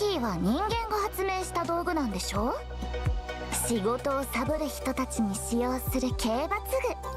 キーは人間が発明した道具なんでしょ。仕事をサボる人たちに使用する刑罰具。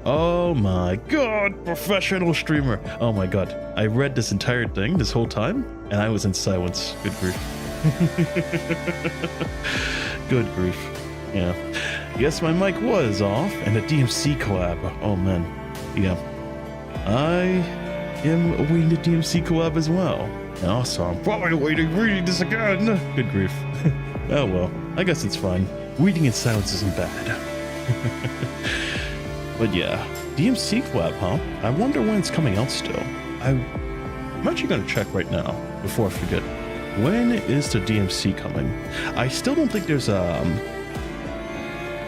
Oh my god, professional streamer. Oh my god. I read this entire thing this whole time and I was in silence. Good grief. Good grief. Yeah. Yes, my mic was off and a DMC collab. Oh man. Yeah. I am awaiting the DMC collab as well. And also, I'm probably reading this again. Good grief. Oh well, I guess it's fine. Reading in silence isn't bad. But yeah, DMC collab, huh? I wonder when it's coming out still. I'm actually gonna check right now before I forget. When is the DMC coming? I still don't think there's an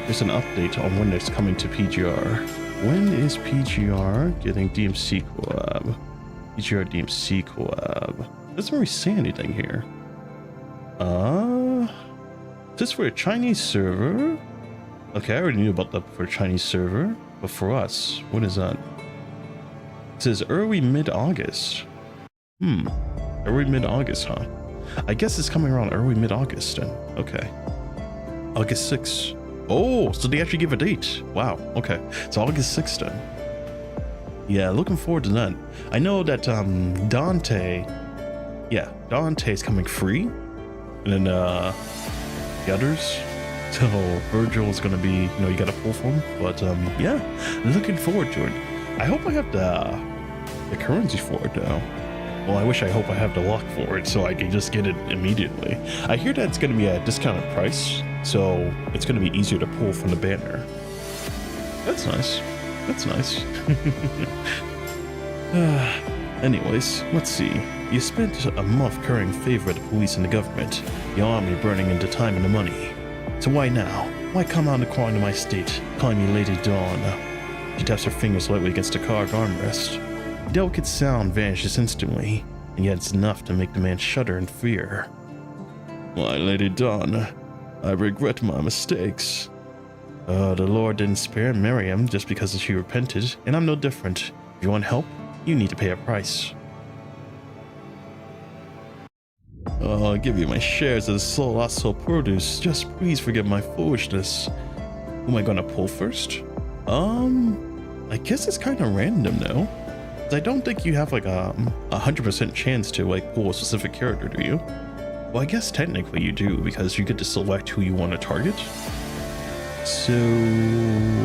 update on when it's coming to PGR. When is PGR getting DMC collab? PGR DMC collab. Doesn't really say anything here. Is this for a Chinese server? Okay, I already knew about that for a Chinese server. But for us, what is that? It says early mid-August. Early mid-August, huh? I guess it's coming around early mid-August then. Okay. August 6th. Oh, so they actually give a date. Wow, okay. It's August 6th then. Yeah, looking forward to that. I know that Dante is coming free. And then the others. So Virgil is gonna be, you gotta pull for him. But yeah, looking forward to it. I hope I have the currency for it though. Well, I hope I have the lock for it so I can just get it immediately. I hear that it's gonna be a discounted price, so it's gonna be easier to pull from the banner. That's nice. That's nice. Anyways, let's see. You spent a month currying favor with the police and the government, your army burning into time and the money. So why now? Why come out and crawl into my state, calling me Lady Dawn? She taps her fingers lightly against the carved armrest. The delicate sound vanishes instantly, and yet it's enough to make the man shudder in fear. Why, Lady Dawn, I regret my mistakes. The Lord didn't spare Miriam just because she repented, and I'm no different. If you want help, you need to pay a price. I'll give you my shares of the Colossal produce. Just please forgive my foolishness. Who am I gonna pull first? I guess it's kind of random though. I don't think you have like a 100% chance to like pull a specific character, do you? Well, I guess technically you do because you get to select who you want to target. So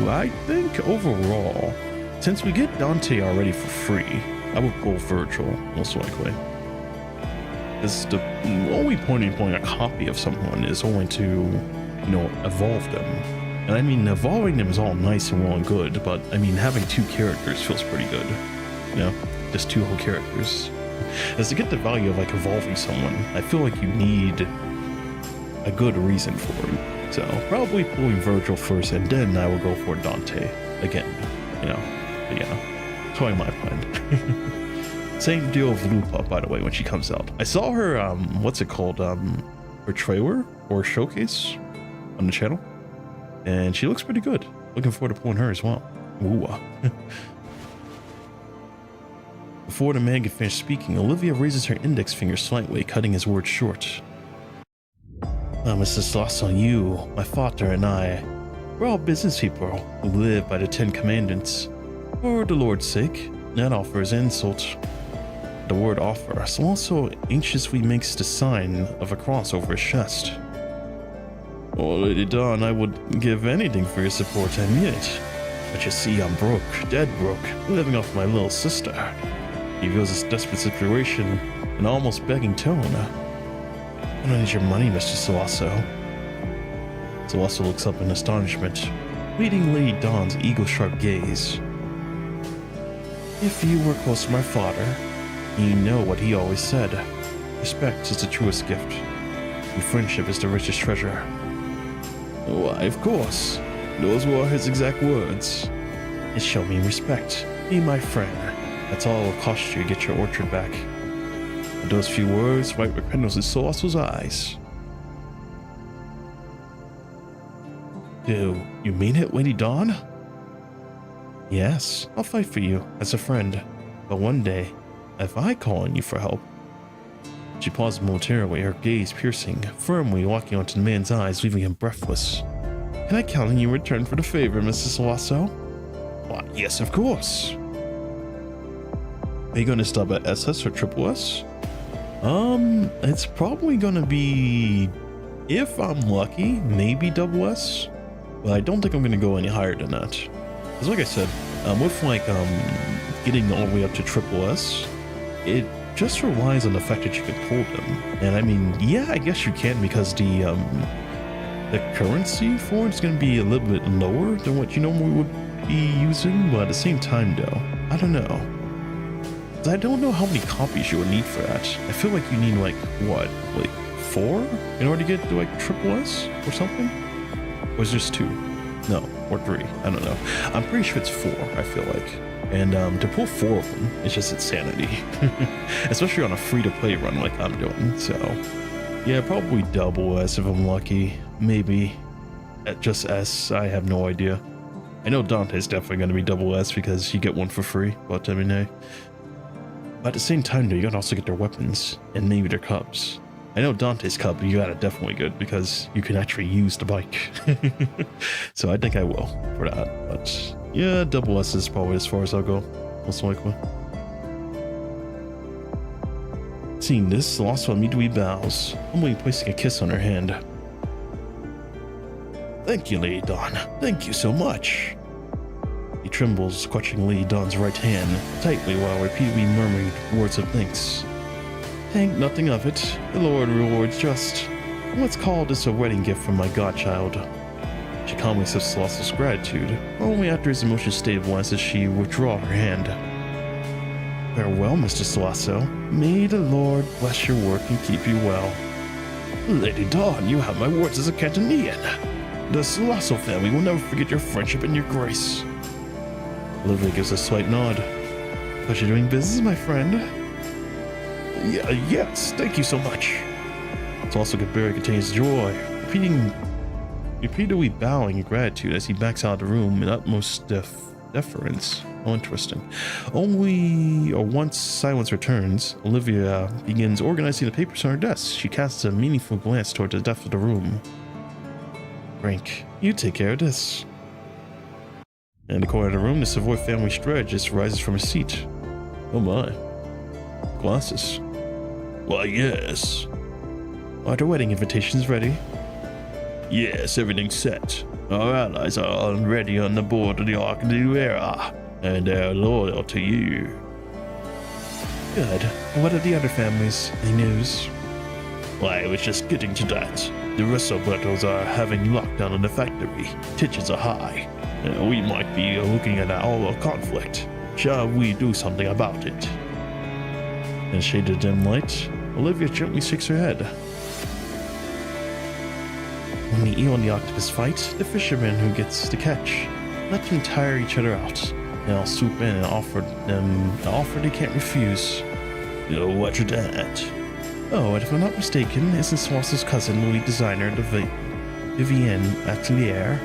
I think overall, since we get Dante already for free, I would pull Virgil most likely. Because the only point in pulling a copy of someone is only to, evolve them. And I mean, evolving them is all nice and well and good, but I mean, having two characters feels pretty good. Just two whole characters. As to get the value of like evolving someone, I feel like you need a good reason for it. So probably pulling Virgil first, and then I will go for Dante again. But yeah, totally my plan. Same deal with Lupa, by the way, when she comes out. I saw her, what's it called? Her trailer or showcase on the channel, and she looks pretty good. Looking forward to pulling her as well. Ooh. Before the man can finish speaking, Olivia raises her index finger slightly, cutting his words short. Mrs. Lawson, you, my father, and I, we're all business people who live by the 10 Commandants. For the Lord's sake, that offers insult. The word offer also anxiously makes the sign of a cross over his chest. Oh, Lady Dawn, I would give anything for your support, I mean it. But you see, I'm broke, dead broke, living off my little sister. He feels this desperate situation, an almost begging tone. I don't need your money, Mr. Salasso. Salasso looks up in astonishment, meeting Lady Dawn's eagle-sharp gaze. If you were close to my father, you know what he always said. Respect is the truest gift, and friendship is the richest treasure. Why, of course. Those were his exact words. It shall mean respect. Be my friend. That's all it'll cost you to get your orchard back. With those few words, white repentance in Solasso's eyes. Do you mean it, Lady Dawn? Yes, I'll fight for you as a friend. But one day, if I call on you for help. She paused momentarily, her gaze piercing, firmly locking onto the man's eyes, leaving him breathless. Can I count on you in return for the favor, Mrs. Salasso? What? Yes, of course. Are you gonna stop at SS or triple S? It's probably gonna be, if I'm lucky, maybe double S, but I don't think I'm gonna go any higher than that. Because like I said, with like getting all the way up to triple S, it just relies on the fact that you can pull them. And I mean, yeah, I guess you can, because the currency for it's gonna be a little bit lower than what you normally would be using, but at the same time though, I don't know. I don't know how many copies you would need for that. I feel like you need like, what, like 4 in order to get to like triple S or something? Or is there 2? No, or 3, I don't know. I'm pretty sure it's 4, I feel like. And to pull 4 of them, it's just insanity. Especially on a free-to-play run like I'm doing, so. Yeah, probably double S if I'm lucky. Maybe. At just S, I have no idea. I know Dante's definitely going to be double S because you get one for free, but I mean, hey. But at the same time though, you gotta also get their weapons, and maybe their cubs. I know Dante's cub, you gotta definitely get because you can actually use the bike. So I think I will for that, but yeah, double S is probably as far as I'll go, most likely. Seeing this, Celestial immediately bows, humbly placing a kiss on her hand. Thank you, Lady Dawn. Thank you so much. He trembles, clutching Lady Dawn's right hand tightly while repeatedly murmuring words of thanks. Think nothing of it. The Lord rewards just. Let's call this a wedding gift from my godchild. She calmly accepts Celestial's gratitude, only after his emotions stabilize as she withdraw her hand. Farewell, Mr. Celestial. May the Lord bless your work and keep you well. Lady Dawn, you have my words as a Cantonean. The Celestial family will never forget your friendship and your grace. Olivia gives a slight nod. Pleasure doing business, my friend. Yes, thank you so much. It's also Barry contains joy, repeatedly bowing in gratitude as he backs out of the room in utmost deference. Oh, interesting. Once silence returns, Olivia begins organizing the papers on her desk. She casts a meaningful glance toward the depth of the room. Frank, you take care of this. In the corner of the room, the Savoy family strategist rises from his seat. Oh my. Glasses. Why, yes. Are the wedding invitations ready? Yes, everything's set. Our allies are already on the board of the Ark of the New Era, and they're loyal to you. Good. What are the other families? Any news? Why, I was just getting to that. The Russobertos are having lockdown on the factory. Tensions are high. We might be looking at an all-out conflict. Shall we do something about it? In a shade of dim light, Olivia gently shakes her head. When the eel and the octopus fight, the fisherman who gets the catch. Let them tire each other out, and I'll swoop in and offer them an offer they can't refuse. What's that? Oh, and if I'm not mistaken, isn't Celestial's cousin the lead designer, Vivienne Atelier?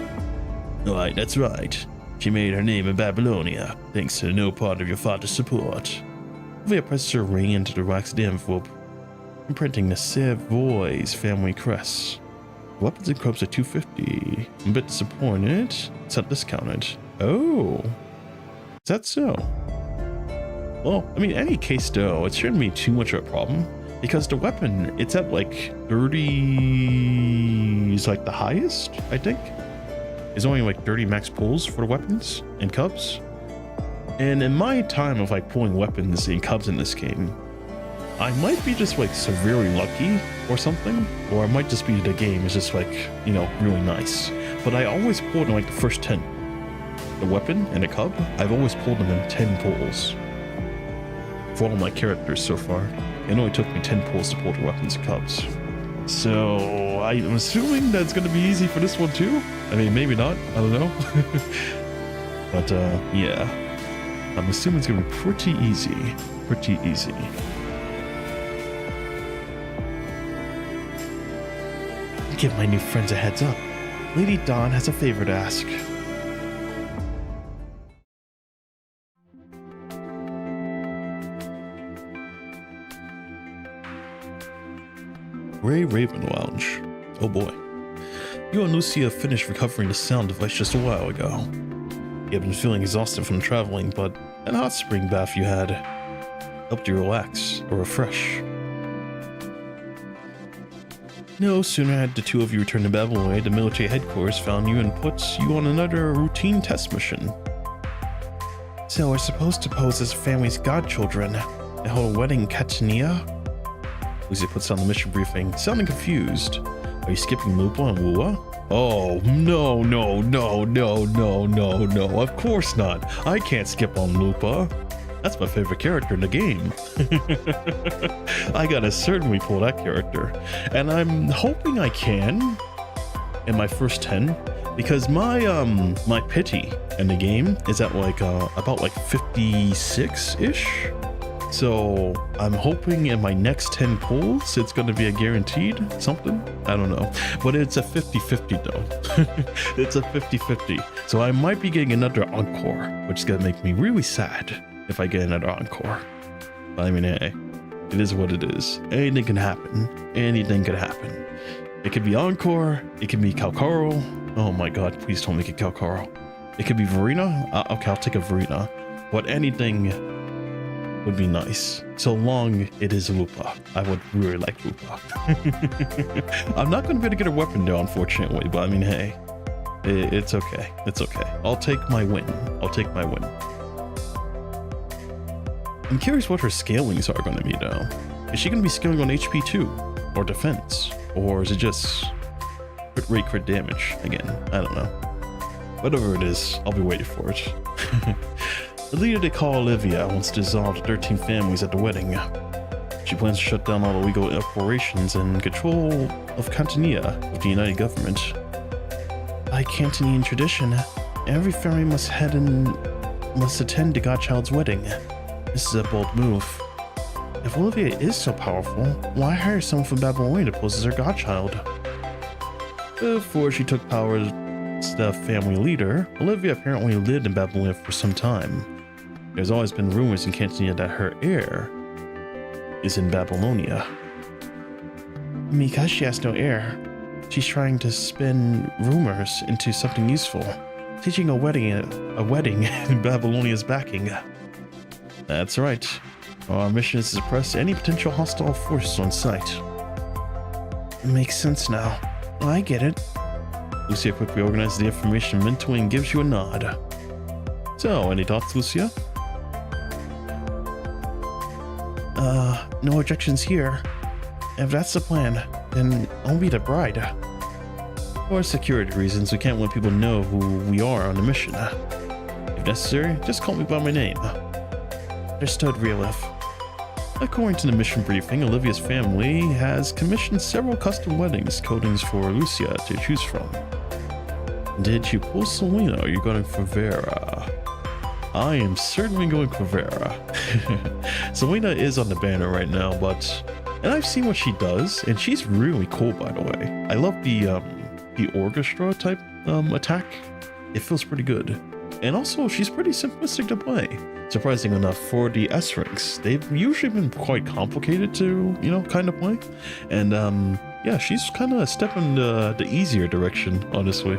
Right, that's right. She made her name in Babylonia, thanks to no part of your father's support. Olivia presses her ring into the waxed envelope, imprinting the Savoy's family crest. Weapons and clubs are $250. I'm a bit disappointed. It's not discounted. Oh, is that so? Well, I mean, in any case though, it shouldn't be too much of a problem because the weapon, it's at like 30 is like the highest, I think. There's only like 30 max pulls for the weapons and cubs. And in my time of like pulling weapons and cubs in this game, I might be just like severely lucky or something, or it might just be the game is just like, you know, really nice. But I always pulled in like the first 10. The weapon and the cub, I've always pulled them in 10 pulls. For all my characters so far, it only took me 10 pulls to pull the weapons and cubs. So I'm assuming that's going to be easy for this one too. I mean, maybe not, I don't know. But yeah, I'm assuming it's going to be pretty easy. Pretty easy. Give my new friends a heads up. Lady Dawn has a favor to ask. Ray Raven Lounge. Oh boy. You and Lucia finished recovering the sound device just a while ago. You've been feeling exhausted from traveling, but an hot spring bath you had helped you relax or refresh. No sooner had the two of you returned to Babylonia, the military headquarters found you and put you on another routine test mission. So we're supposed to pose as family's godchildren and hold a wedding in Catania? Lucia puts on the mission briefing, sounding confused. Are you skipping Lupa and Wua? Oh, no, of course not. I can't skip on Lupa. That's my favorite character in the game. I gotta certainly pull that character. And I'm hoping I can in my first 10, because my my pity in the game is at like about like 56-ish. So I'm hoping in my next 10 pulls it's going to be a guaranteed something. I don't know, but it's a 50-50 though. It's a 50-50. So I might be getting another encore, which is going to make me really sad if I get another encore. But I mean, hey, it is what it is. Anything can happen. Anything could happen. It could be encore. It could be Calcaro. Oh my god, please don't make it Calcaro. It could be Verena. Okay, I'll take a Verena. But anything would be nice, so long it is Lupa. I would really like Lupa. I'm not going to be able to get a weapon though, unfortunately, but I mean, hey, it's okay. It's okay. I'll take my win. I'll take my win. I'm curious what her scalings are going to be though. Is she going to be scaling on HP too, or defense, or is it just crit rate, crit damage again? I don't know. Whatever it is, I'll be waiting for it. The leader they call Olivia wants to dissolve the 13 families at the wedding. She plans to shut down all illegal operations and control of Catania with the United Government. By Cantonian tradition, every family must attend the godchild's wedding. This is a bold move. If Olivia is so powerful, why hire someone from Babylonia to pose as her godchild? Before she took power as the family leader, Olivia apparently lived in Babylonia for some time. There's always been rumors in Catania that her heir is in Babylonia. Because she has no heir, she's trying to spin rumors into something useful, teaching a wedding in Babylonia's backing. That's right. Our mission is to suppress any potential hostile forces on sight. It makes sense now. I get it. Lucia quickly organizes the information mentally and gives you a nod. So, any thoughts, Lucia? No objections here. If that's the plan, then I'll be the bride. For security reasons, we can't let people know who we are on the mission. If necessary, just call me by my name. Understood, Realif. According to the mission briefing, Olivia's family has commissioned several custom weddings coatings for Lucia to choose from. Did you pull Selena or are you going for Vera? I am certainly going for Vera. Selena is on the banner right now, and I've seen what she does, and she's really cool, by the way. I love the orchestra type attack. It feels pretty good. And also, she's pretty simplistic to play. Surprising enough, for the S ranks, they've usually been quite complicated to, kind of play. And yeah, she's kind of a step in the easier direction, honestly,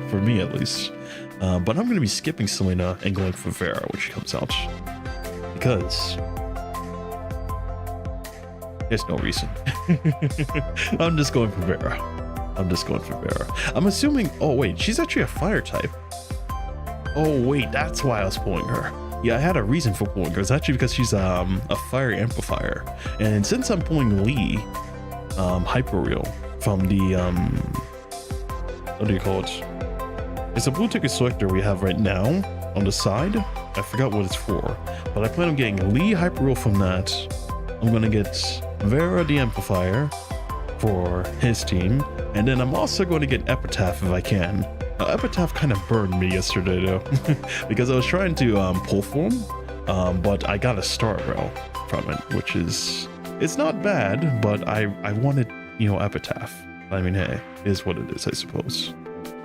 for me at least. But I'm going to be skipping Selena and going for Vera when she comes out. Because there's no reason. I'm just going for Vera. I'm assuming, oh wait, she's actually a fire type. Oh wait, that's why I was pulling her. Yeah, I had a reason for pulling her. It's actually because she's a fire amplifier. And since I'm pulling Lee, Hyperreal from the, what do you call it? It's a blue ticket selector we have right now on the side. I forgot what it's for, but I plan on getting Lee Hyperreal from that. I'm gonna get Vera the amplifier for his team. And then I'm also going to get Epitaph if I can. Epitaph kind of burned me yesterday though, because I was trying to pull for him, but I got a star rail from it, which is, it's not bad, but I wanted, Epitaph. I mean, hey, is what it is, I suppose.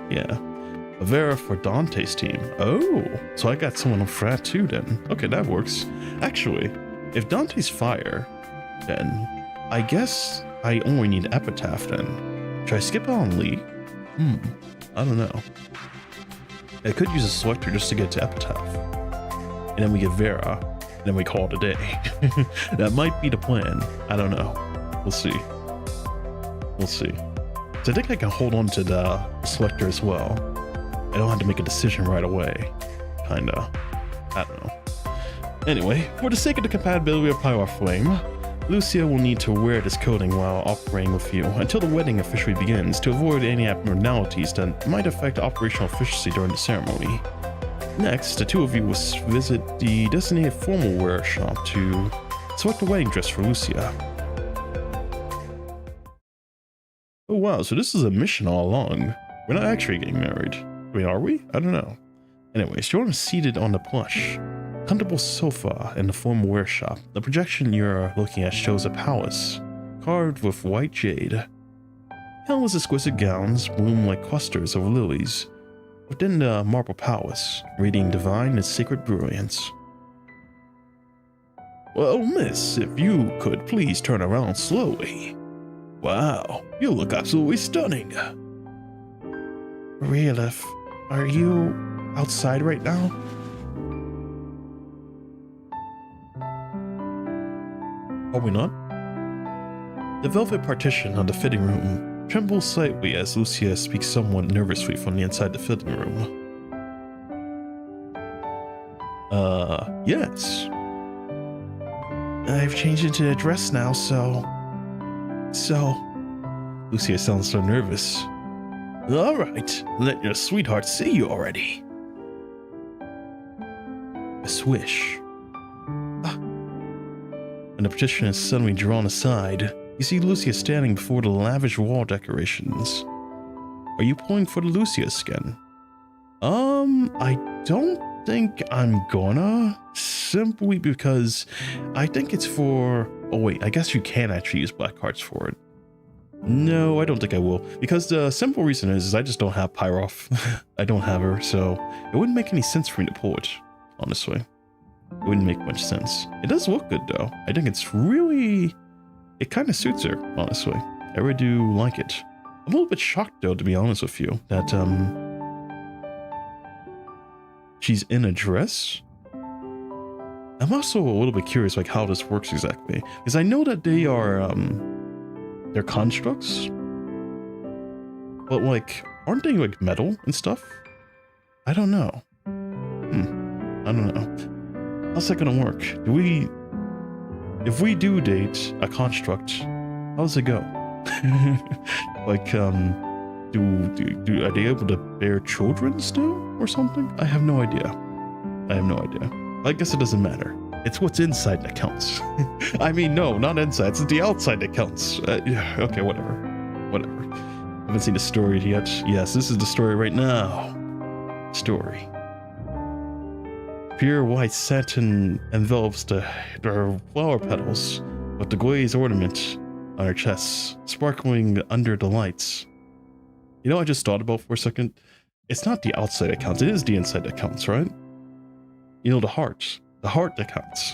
Yeah. Vera for Dante's team. Oh, so I got someone on Frat too then. Okay, that works. Actually, if Dante's fire, then I guess I only need Epitaph then. Should I skip on Lee? I don't know. I could use a selector just to get to Epitaph. And then we get Vera, and then we call it a day. That might be the plan. I don't know. We'll see. We'll see. So I think I can hold on to the selector as well. I don't have to make a decision right away. Kinda. I don't know. Anyway, for the sake of the compatibility of Pyro Flame, Lucia will need to wear this coating while operating with you until the wedding officially begins to avoid any abnormalities that might affect operational efficiency during the ceremony. Next, the two of you will visit the designated formal wear shop to select a wedding dress for Lucia. Oh wow, so this is a mission all along. We're not actually getting married. I mean, are we? I don't know. Anyways, you're seated on the plush, comfortable sofa in the formal wear shop. The projection you're looking at shows a palace, carved with white jade. Countless exquisite gowns bloom like clusters of lilies within the marble palace, radiating divine and sacred brilliance. Well, miss, if you could please turn around slowly. Wow, you look absolutely stunning. Realif, are you outside right now? Are we not? The velvet partition of the fitting room trembles slightly as Lucia speaks somewhat nervously from the inside the fitting room. Yes. I've changed into a dress now, so... Lucia sounds so nervous. Alright, let your sweetheart see you already. A swish. When the partition is suddenly drawn aside, you see Lucia standing before the lavish wall decorations. Are you pulling for the Lucia skin? I don't think I'm gonna, simply because I think it's for... Oh wait, I guess you can actually use black cards for it. No, I don't think I will, because the simple reason is I just don't have Pyroth. I don't have her, so it wouldn't make any sense for me to pull it, honestly. It wouldn't make much sense. It does look good though. I think it's really... It kind of suits her, honestly. I really do like it. I'm a little bit shocked though, to be honest with you, that she's in a dress. I'm also a little bit curious like how this works exactly, because I know that they are they're constructs, but like aren't they like metal and stuff? I don't know. I don't know. How's that gonna work? If we do date a construct, how does it go? Like are they able to bear children still or something? I have no idea. I guess it doesn't matter. It's what's inside that counts. I mean, no, not inside. It's the outside that counts. Yeah, okay, whatever. Haven't seen the story yet. Yes, this is the story right now. Story. Pure white satin envelops her flower petals with the glazed ornament on her chest, sparkling under the lights. You know what I just thought about for a second? It's not the outside that counts. It is the inside that counts, right? You know, the heart that counts.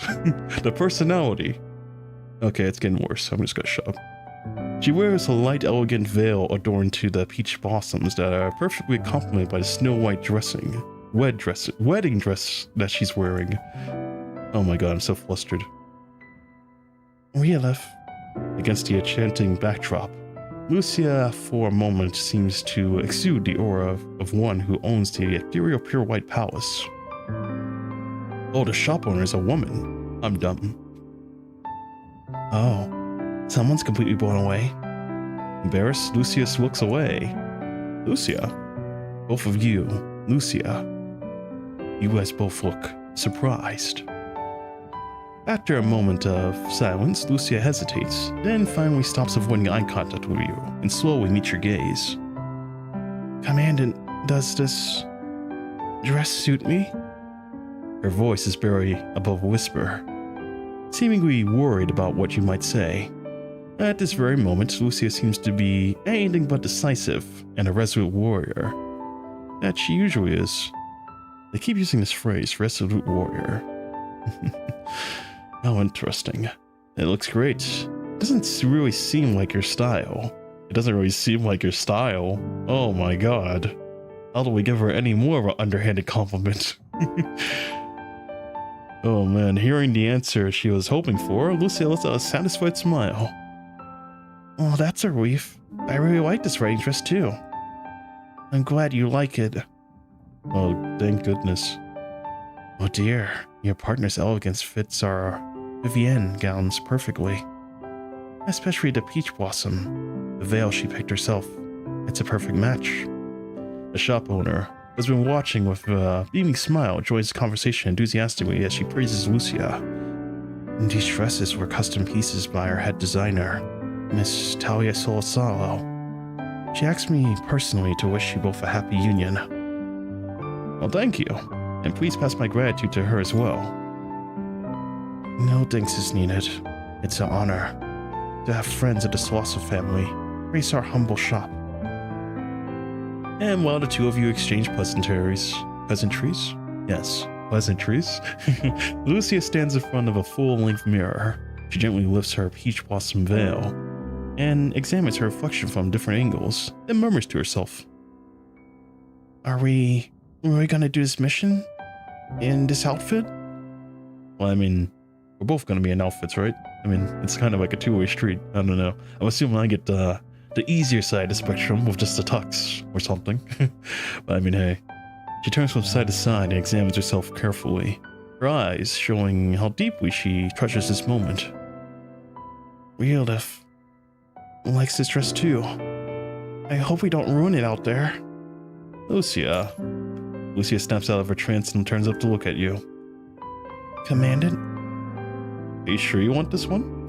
The personality. Okay, it's getting worse. I'm just gonna shut up. She wears a light, elegant veil adorned to the peach blossoms that are perfectly complemented by the snow white wedding dress that she's wearing. Oh my god, I'm so flustered. Realif. Against the enchanting backdrop, Lucia for a moment seems to exude the aura of one who owns the ethereal pure white palace. Oh, the shop owner is a woman. I'm dumb. Oh, someone's completely blown away. Embarrassed, Lucius looks away. Lucia? Both of you, Lucia. You guys both look surprised. After a moment of silence, Lucia hesitates, then finally stops avoiding eye contact with you and slowly meets your gaze. Commandant, does this dress suit me? Her voice is barely above a whisper, seemingly worried about what you might say. At this very moment, Lucia seems to be anything but decisive and a resolute warrior that she usually is. They keep using this phrase, resolute warrior. How interesting. It looks great. It doesn't really seem like your style. Oh my god. How do we give her any more of an underhanded compliment? Oh man, hearing the answer she was hoping for, Lucia let out a satisfied smile. Oh, that's a relief. I really like this writing dress too. I'm glad you like it. Oh, thank goodness. Oh dear, your partner's elegance fits our Vivienne gowns perfectly. Especially the peach blossom, the veil she picked herself. It's a perfect match. The shop owner has been watching with a beaming smile, joins the conversation enthusiastically as she praises Lucia. These dresses were custom pieces by our head designer, Miss Talia Solasalo. She asked me personally to wish you both a happy union. Well, thank you, and please pass my gratitude to her as well. No thanks is needed. It's an honor to have friends of the Solosso family grace our humble shop. And while the two of you exchange pleasantries, Lucia stands in front of a full-length mirror. She gently lifts her peach blossom veil and examines her reflection from different angles, then murmurs to herself. Are we gonna do this mission in this outfit? Well, I mean, we're both gonna be in outfits, right? I mean, it's kind of like a two-way street. I don't know. I'm assuming I get the easier side of the spectrum with just a tux or something. But I mean, hey. She turns from side to side and examines herself carefully, her eyes showing how deeply she treasures this moment. Realif likes this dress too. I hope we don't ruin it out there. Lucia snaps out of her trance and turns up to look at you. Commandant? Are you sure you want this one?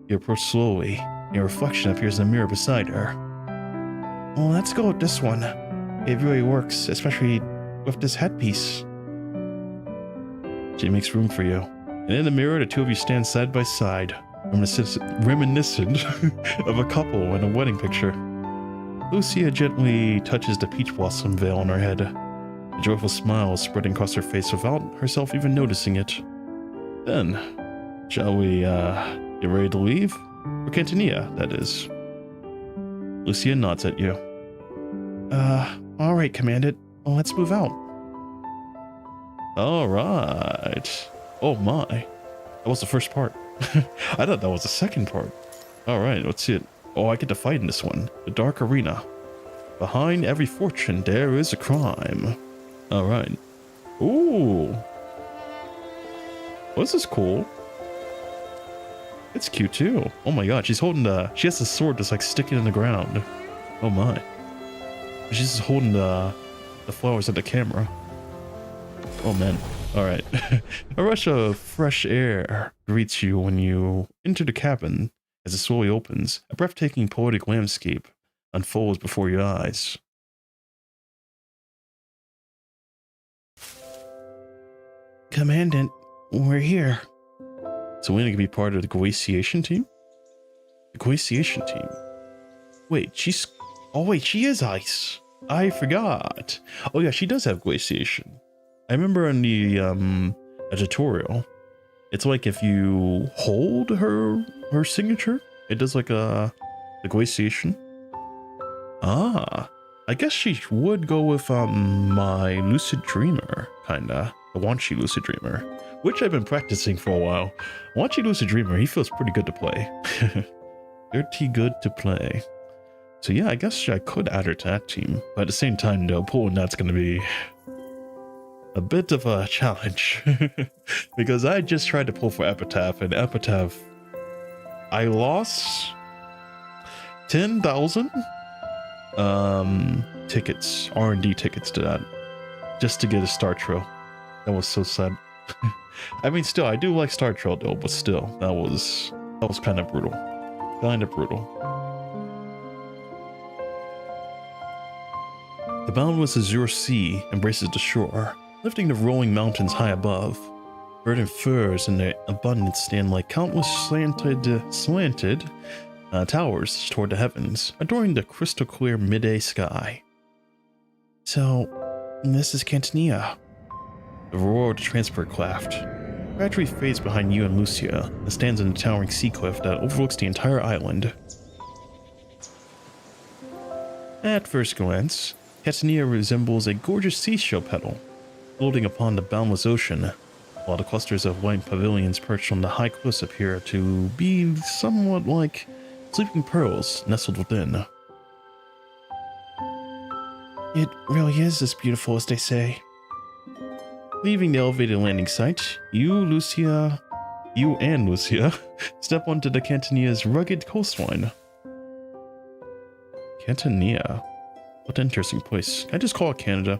You approach slowly. Your reflection appears in the mirror beside her. Well, let's go with this one. It really works, especially with this headpiece. She makes room for you. And in the mirror, the two of you stand side by side, reminiscent of a couple in a wedding picture. Lucia gently touches the peach blossom veil on her head. A joyful smile is spreading across her face without herself even noticing it. Then, shall we get ready to leave? For Cantonia, that is. Lucia nods at you. Alright, Commandant. Well, let's move out. Alright. Oh my. That was the first part. I thought that was the second part. Alright, let's see it. Oh, I get to fight in this one. The Dark Arena. Behind every fortune, there is a crime. Alright. Ooh. Well, this is cool. It's cute too. Oh my god, she's holding she has the sword just like sticking in the ground. Oh my. She's just holding the flowers at the camera. Oh man. Alright. A rush of fresh air greets you when you enter the cabin. As it slowly opens, a breathtaking poetic landscape unfolds before your eyes. Commandant, we're here. So Lena can be part of the glaciation team? The glaciation team? Wait, she is ice. I forgot. Oh yeah, she does have glaciation. I remember in the a tutorial, it's like if you hold her signature, it does like the glaciation. Ah, I guess she would go with my Lucid Dreamer, kinda. The Wanchi Lucid Dreamer, which I've been practicing for a while. Wanchi Lucid Dreamer, he feels pretty good to play. Pretty good to play. So yeah, I guess I could add her to that team. But at the same time though, pulling that's gonna be a bit of a challenge. Because I just tried to pull for Epitaph, and Epitaph, I lost 10,000 tickets, R&D tickets to that, just to get a Star Trail. That was so sad. I mean, still, I do like Star Trail though, but still, that was kind of brutal. Kind of brutal. The boundless azure sea embraces the shore, lifting the rolling mountains high above. Verdant firs in their abundance stand like countless slanted towers toward the heavens, adoring the crystal clear midday sky. So, this is Cantonia. The roar of the transport craft gradually fades behind you and Lucia, and stands on a towering sea cliff that overlooks the entire island. At first glance, Catania resembles a gorgeous seashell petal, floating upon the boundless ocean, while the clusters of white pavilions perched on the high cliffs appear to be somewhat like sleeping pearls nestled within. It really is as beautiful as they say. Leaving the elevated landing site, you and Lucia, step onto the Cantania's rugged coastline. Cantania? What an interesting place. Can I just call it Canada?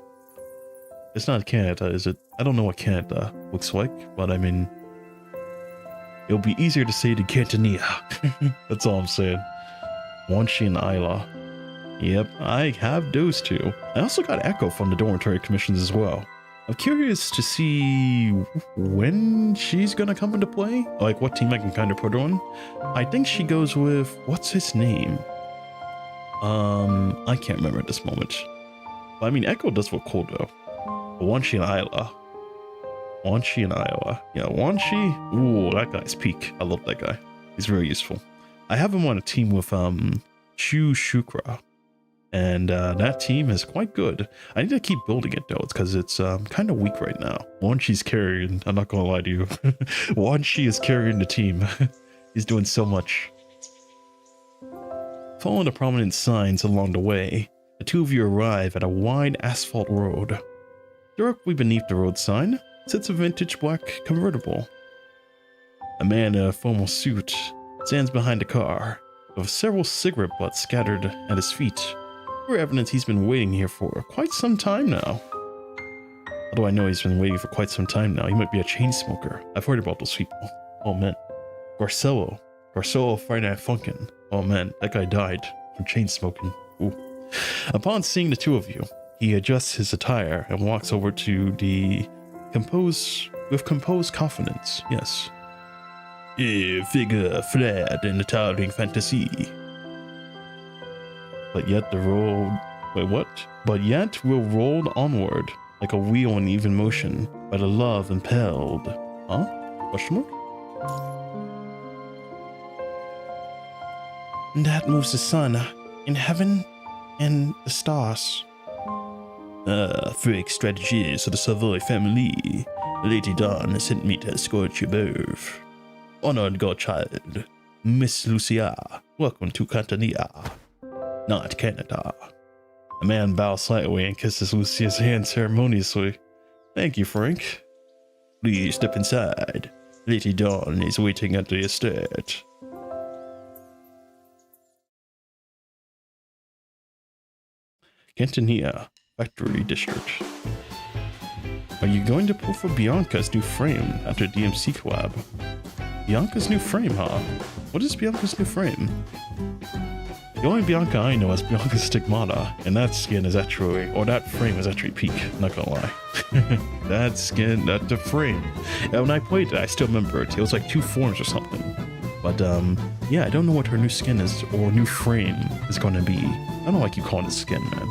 It's not Canada, is it? I don't know what Canada looks like, but I mean, it'll be easier to say than Cantania. That's all I'm saying. Wanshi and Isla. Yep, I have those two. I also got Echo from the dormitory commissions as well. I'm curious to see when she's gonna come into play, like what team I can kind of put her on. I think she goes with, what's his name? I can't remember at this moment. But I mean, Echo does look cool though. But Wanshi and Isla. Wanshi and Isla. Yeah, Wanshi. Ooh, that guy's peak. I love that guy. He's very useful. I have him on a team with Shu Shukra. And that team is quite good. I need to keep building it though. It's because it's kind of weak right now. Wanshi's carrying. I'm not gonna lie to you. Wanshi is carrying the team. He's doing so much. Following the prominent signs along the way, the two of you arrive at a wide asphalt road. Directly beneath the road sign sits a vintage black convertible. A man in a formal suit stands behind the car, with several cigarette butts scattered at his feet. For evidence he's been waiting here for quite some time now. How do I know he's been waiting for quite some time now? He might be a chain smoker. I've heard about those people. Oh man. Garcello Friday Night Funkin'. Oh man, that guy died from chain smoking. Ooh. Upon seeing the two of you, he adjusts his attire and walks over to the composed confidence. Yes. A figure flat in a towering fantasy. But yet But yet we're rolled onward like a wheel in even motion by the love impelled. Huh? Question mark? That moves the sun in heaven and the stars. Freak strategies of the Savoy family. Lady Dawn sent me to escort you both. Honored godchild, Miss Lucia, welcome to Cantania, not Canada. A man bows slightly and kisses Lucia's hand ceremoniously. Thank you, Frank. Please step inside. Lady Dawn is waiting at the estate. Cantania Factory District. Are you going to pull for Bianca's new frame after DMC collab? Bianca's new frame, huh? What is Bianca's new frame? The only Bianca I know is Bianca's Stigmata, and that skin is actually, or that frame is actually peak, not gonna lie. That the frame. And when I played it, I still remember it. It was like 2 forms or something. But yeah, I don't know what her new skin is, or new frame is gonna be. I don't know why I keep calling it skin, man.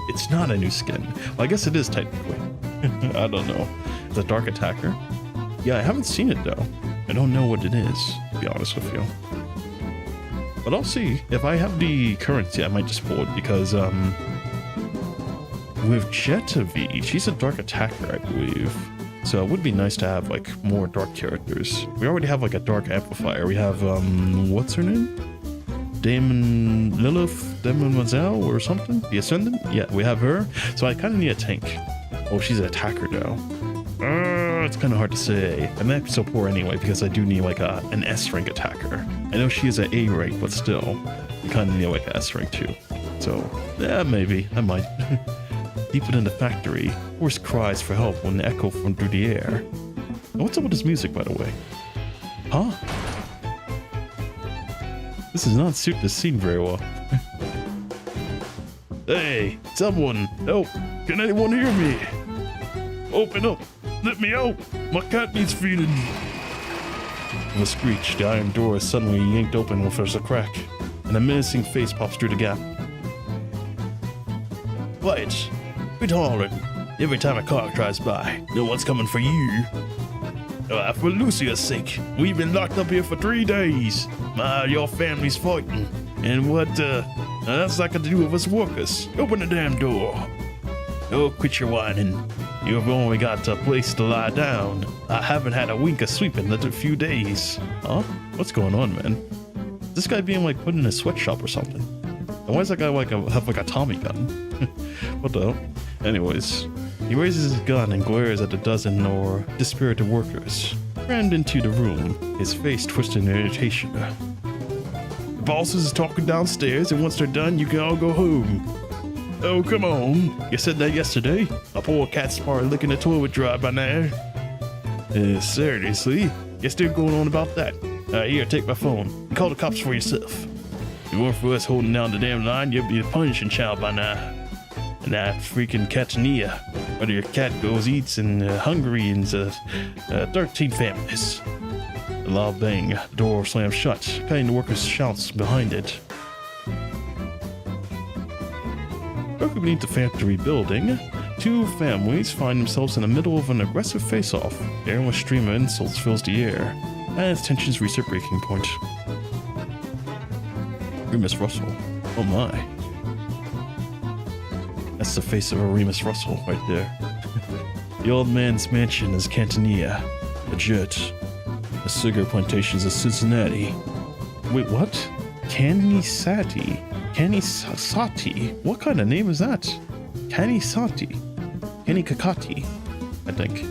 It's not a new skin. Well, I guess it is technically. I don't know. It's a dark attacker. Yeah, I haven't seen it though. I don't know what it is, to be honest with you. But I'll see. If I have the currency, I might just pull it because with Jetavie, she's a dark attacker, I believe. So it would be nice to have like more dark characters. We already have like a dark amplifier. We have what's her name? Demoiselle or something? The Ascendant? Yeah, we have her. So I kind of need a tank. Oh, she's an attacker now. It's kind of hard to say. I might be so poor anyway because I do need like an S rank attacker. I know she is an A rank, but still, you kind of need like an S rank too. So yeah, maybe I might. Deep within the factory, hoarse cries for help when echo from through the air. And what's up with this music, by the way? Huh? This does not suit the scene very well. Hey, someone, help! Can anyone hear me? Open up! Let me out! My cat needs feeding! With a screech, the iron door is suddenly yanked open when there's a crack, and a menacing face pops through the gap. Quiet! Quit hollering. Every time a car drives by, no one's coming for you. For Lucia's sake, we've been locked up here for 3 days. Your family's fighting. And what, that's not got to do with us workers. Open the damn door. Oh, quit your whining. You've only got a place to lie down. I haven't had a wink of sleep in a few days. Huh? What's going on, man? Is this guy being like put in a sweatshop or something? And why does that guy have a Tommy gun? What the hell? Anyways, he raises his gun and glares at a dozen or dispirited workers. Crammed into the room, his face twisted in irritation. The boss is talking downstairs, and once they're done, you can all go home. Oh, come on. You said that yesterday? A poor cat's probably licking the toilet dry by now. Seriously? You're still going on about that? Here, take my phone. Call the cops for yourself. If it weren't for us holding down the damn line, you'd be a punishing child by now. And that freaking Catania. Whether your cat goes eats in Hungary and 13 families. A loud bang, the door slams shut, cutting the workers' shouts behind it. Directly beneath the factory building, two families find themselves in the middle of an aggressive face-off. The airless stream of insults fills the air, as tensions reach their breaking point. Remus Russell. Oh my. That's the face of a Remus Russell right there. The old man's mansion is Cantania, the Jet, the cigar plantations of Cincinnati. Wait, what? Canisati? Canisati? What kind of name is that? Canisati? Canicacati, I think.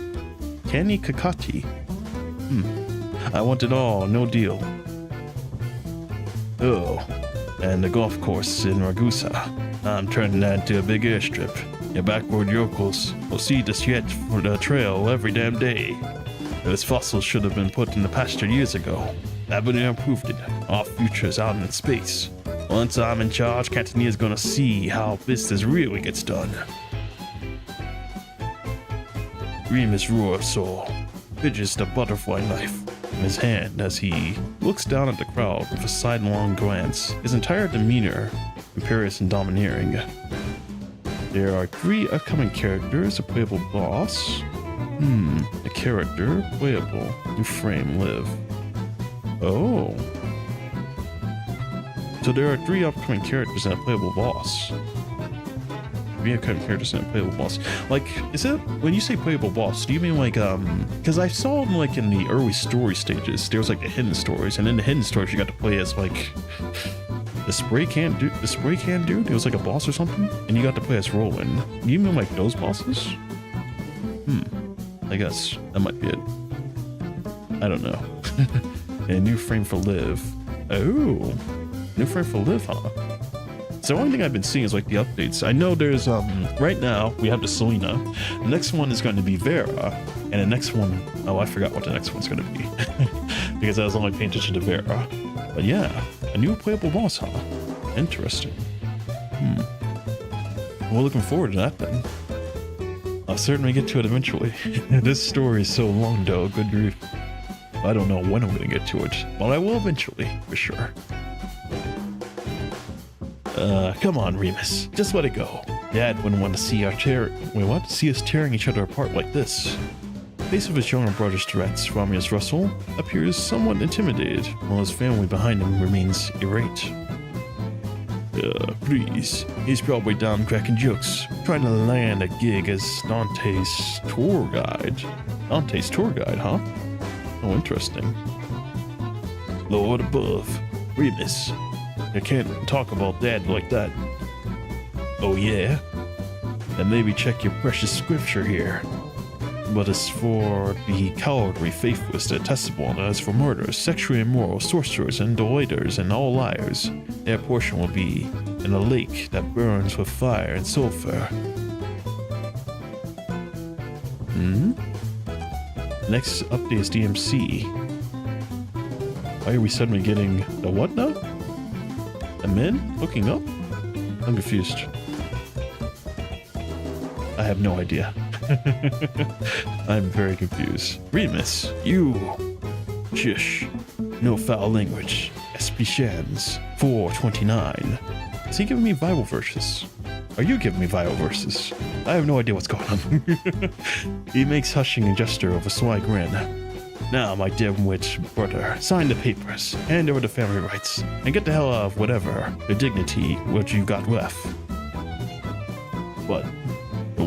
Canicacati. I want it all, no deal. Oh, and the golf course in Ragusa. I'm turning that into a big airstrip. Your backward yokels will see this yet for the trail every damn day. Those fossils should have been put in the pasture years ago. Babylonia improved it. Our future's out in space. Once I'm in charge, Cantania's gonna see how business really gets done. Remus Russell fidgets the butterfly knife in his hand as he looks down at the crowd with a sidelong glance, his entire demeanor imperious and domineering. There are 3 upcoming characters, a playable boss. A character, playable, new frame, live. Oh. So there are 3 upcoming characters and a playable boss. 3 upcoming characters and a playable boss. Like, is it, when you say playable boss, do you mean like, because I saw them like in the early story stages, there was like the hidden stories, and in the hidden stories you got to play as like, the spray can dude, it was like a boss or something, and you got to play as Roland. Do you mean like those bosses? I guess that might be it. I don't know. A new frame for Live. Oh, new frame for Live, huh? So the only thing I've been seeing is like the updates. I know there's right now we have the Selena. The next one is going to be Vera, and the next one, oh, I forgot what the next one's going to be because I was only paying attention to Vera. But yeah, a new playable boss, huh? Interesting. Well, looking forward to that then. I'll certainly get to it eventually. This story is so long though, good grief. I don't know when I'm gonna get to it, but I will eventually, for sure. Come on, Remus. Just let it go. Dad wouldn't want to see see us tearing each other apart like this. The face of his younger brother's threats, Remus Russell, appears somewhat intimidated, while his family behind him remains irate. Please. He's probably down cracking jokes, trying to land a gig as Dante's tour guide. Dante's tour guide, huh? Oh, interesting. Lord above. Remus. You can't talk about Dad like that. Oh yeah? Then maybe check your precious scripture here. But as for the cowardly faithless detestable, and as for murderers, sexually immoral, sorcerers, and delators, and all liars, their portion will be in a lake that burns with fire and sulfur. Next update is DMC. Why are we suddenly getting the what now? The men hooking up? I'm confused. I have no idea. I'm very confused. Remus, you. Shush. No foul language. Espicians. 429. Is he giving me Bible verses? Are you giving me Bible verses? I have no idea what's going on. He makes hushing a gesture of a sly grin. Now, my dim-witted brother, sign the papers, hand over the family rights, and get the hell out of whatever the dignity what you got left. But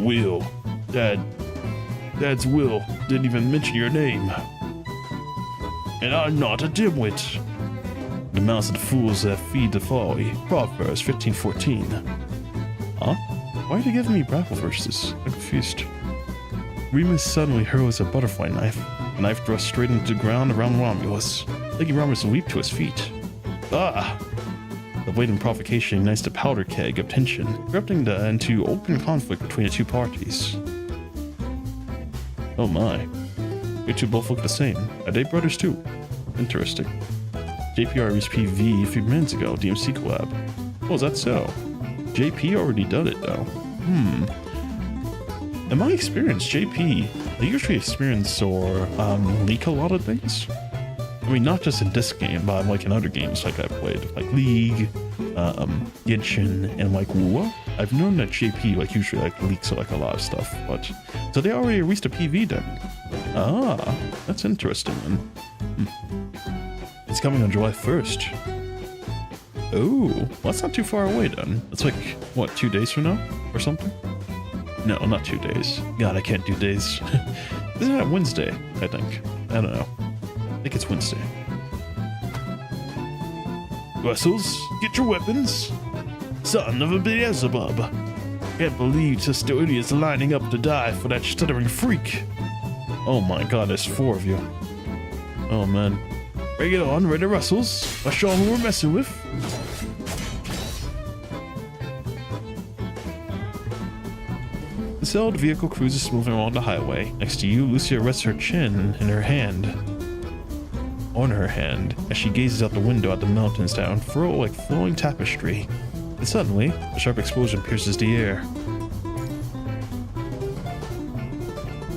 Will. Dad's Will didn't even mention your name. And I'm not a dimwit. The mouths of the fools that feed the folly. Proverbs 15:14. Huh? Why are they giving me Bible verses? I'm confused. Remus suddenly hurls a butterfly knife. A knife thrust straight into the ground around Romulus, making Romulus leap to his feet. Ah! The blatant provocation ignites the powder keg of tension, erupting into open conflict between the two parties. Oh my. You two both look the same. Are they brothers too? Interesting. JPR reached PV a few minutes ago, DMC collab. Oh, is that so? JP already done it though. In my experience, JP, they usually experience or leak a lot of things. I mean, not just in this game, but like in other games like I played, like League, Genshin, and like WoW. I've known that JP like usually like leaks like a lot of stuff, but so they already released a PV then. Ah, that's interesting then. It's coming on July 1st. Oh, well, that's not too far away then. It's like, what, 2 days from now or something? No, not 2 days. God, I can't do days. Isn't that Wednesday, I think? I don't know. I think it's Wednesday. Vessels, get your weapons. Son of a Beelzebub. Can't believe Sister is lining up to die for that stuttering freak. Oh my god, there's 4 of you. Oh man. Bring it on, ready Russells. I'll show them who we're messing with. The sailed vehicle cruises smoothly along the highway. Next to you, Lucia rests her chin in her hand. On her hand, as she gazes out the window at the mountains that unfurl like flowing tapestry. And suddenly, a sharp explosion pierces the air.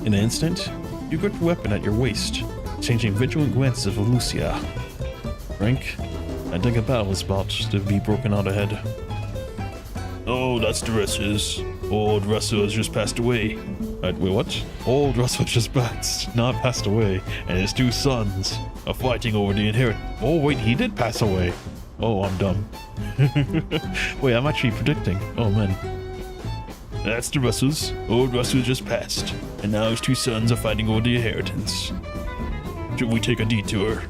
In an instant, you grip your weapon at your waist, exchanging vigilant glances of Lucia. Frank, I think a battle is about to be broken out ahead. Oh, that's the Russells. Old Russell has just passed away. Wait, what? Old Russell has just passed away, and his 2 sons are fighting over the inheritance. Oh, wait, he did pass away. Oh, I'm dumb. Wait, I'm actually predicting. Oh, man. That's the Russells. Old Russell just passed, and now his 2 sons are fighting over the inheritance. Should we take a detour?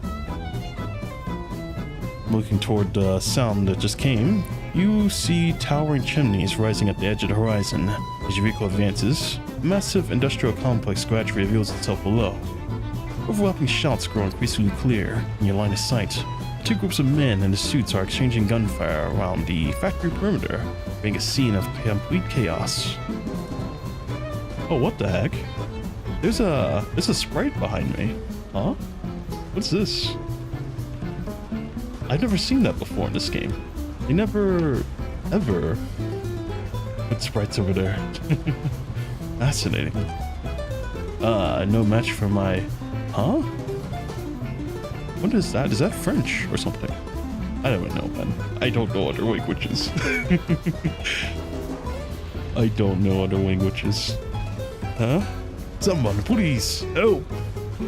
Looking toward the sound that just came, you see towering chimneys rising at the edge of the horizon. As your vehicle advances, a massive industrial complex gradually reveals itself below. Overlapping shouts grow increasingly clear in your line of sight. 2 groups of men in the suits are exchanging gunfire around the factory perimeter, creating a scene of complete chaos. Oh, what the heck? There's a sprite behind me. Huh? What's this? I've never seen that before in this game. They never, ever put sprites over there. Fascinating. No match for my... Huh? What is that? Is that French or something? I don't know, man. I don't know other languages. I don't know other languages. Huh? Someone, please, help!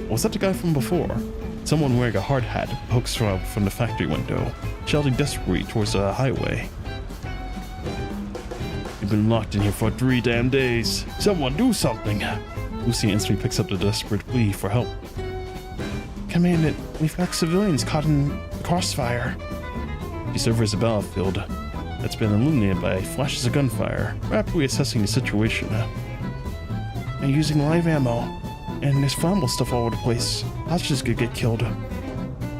Was that the guy from before? Someone wearing a hard hat pokes from the factory window, shouting desperately towards the highway. You've been locked in here for 3 damn days. Someone do something! Lucy instantly picks up the desperate plea for help. Commandant, we've got civilians caught in the crossfire. She surveys the battlefield that's been illuminated by flashes of gunfire, rapidly assessing the situation. They're using live ammo, and there's flammable stuff all over the place. Hostages could get killed.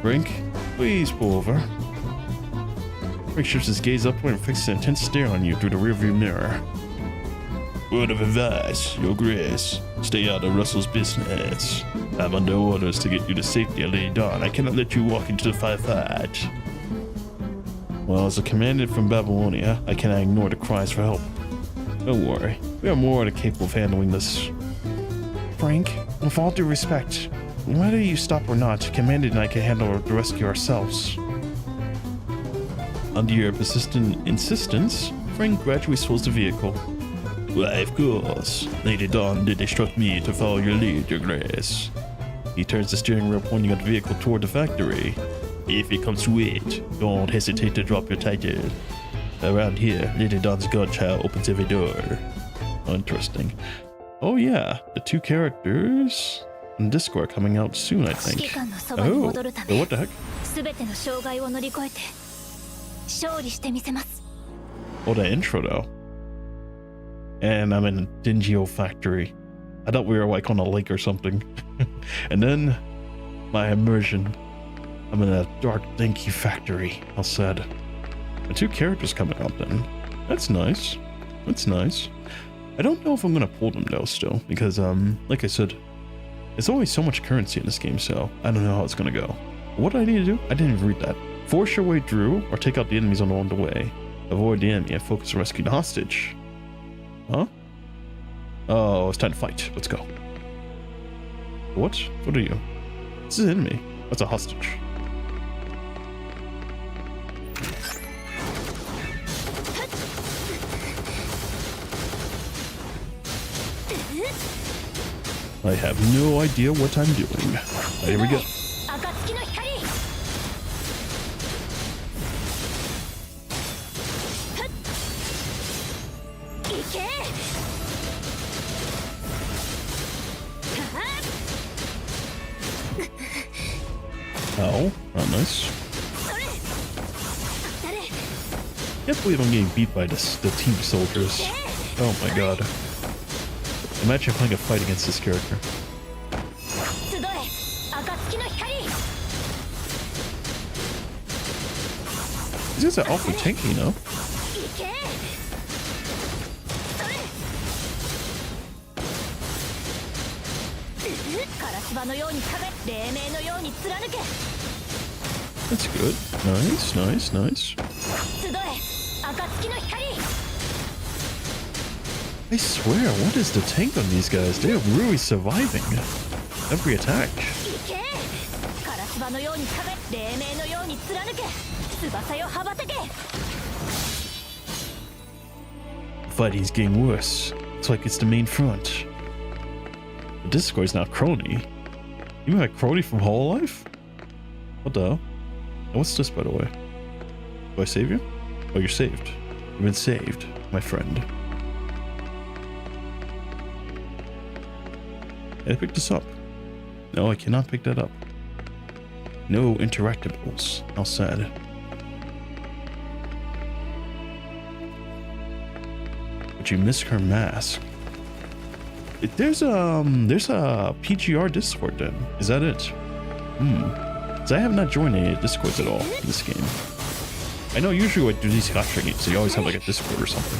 Frank, please pull over. Frank shifts his gaze upward and fixes an intense stare on you through the rearview mirror. Word of advice, Your Grace. Stay out of Russell's business. I'm under orders to get you to safety at Lady Dawn. I cannot let you walk into the firefight. Well, as a commandant from Babylonia, I cannot ignore the cries for help. Don't worry, we are more than capable of handling this. Frank, with all due respect, whether you stop or not, Commandant and I can handle the rescue ourselves. Under your persistent insistence, Frank gradually swells the vehicle. Why, of course. Lady Dawn did instruct me to follow your lead, Your Grace. He turns the steering wheel pointing at the vehicle toward the factory. If it comes to it, don't hesitate to drop your title. Around here, Lady Dawn's godchild opens every door. Interesting. Oh yeah, the 2 characters in Discord coming out soon, I think. Oh, what the heck? Oh, the intro though. And I'm in a dingy old factory. I thought we were like on a lake or something. And then my immersion. I'm in a dark, dinky factory. How sad. The 2 characters coming out then. That's nice. That's nice. I don't know if I'm gonna pull them though still, because like I said, there's always so much currency in this game, so I don't know how it's gonna go. What do I need to do? I didn't even read that. Force your way through or take out the enemies along the way. Avoid the enemy and focus on rescuing the hostage. Huh? Oh, it's time to fight. Let's go. What? What are you? This is an enemy. That's a hostage. I have no idea what I'm doing. Here we go. Oh, not nice. Can't believe I'm getting beat by the team soldiers. Oh my god. Imagine playing a fight against this character. These guys are awfully tanky, you know? That's good. Nice, nice, nice. I swear, what is the tank on these guys? They are really surviving every attack. Fighting's getting worse. It's like it's the main front. The Discord is now crony. You had crony from Hololive? What the hell? And what's this, by the way? Do I save you? Oh, you're saved. You've been saved, my friend. Can I pick this up? No, I cannot pick that up. No interactables. How sad. But you missed her mask. There's a PGR Discord then. Is that it? Because I have not joined any Discords at all in this game. I know usually when I do these gacha games, so you always have like a Discord or something.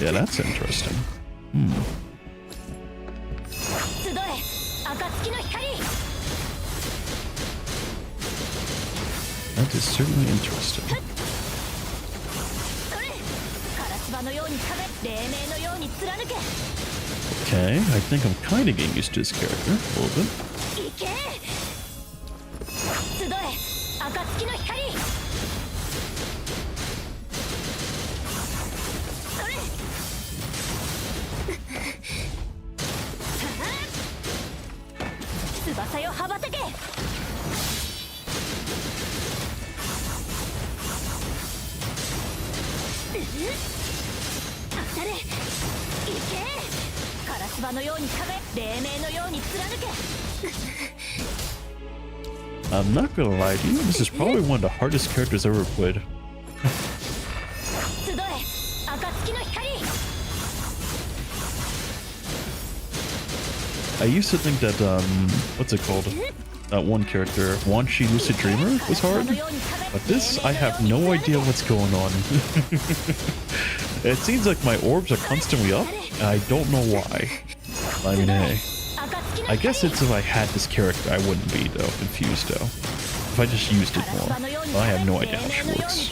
Yeah, that's interesting. That is certainly interesting. Okay, I think I'm kind of getting used to this character a little bit. I'm not gonna lie to you, this is probably one of the hardest characters I've ever played. I used to think that, what's it called? That one character, Wanshi Lucid Dreamer, was hard. But this, I have no idea what's going on. It seems like my orbs are constantly up, and I don't know why. I mean, hey. I guess it's if I had this character, I wouldn't be, though, confused, though. If I just used it more. Well, I have no idea how she works.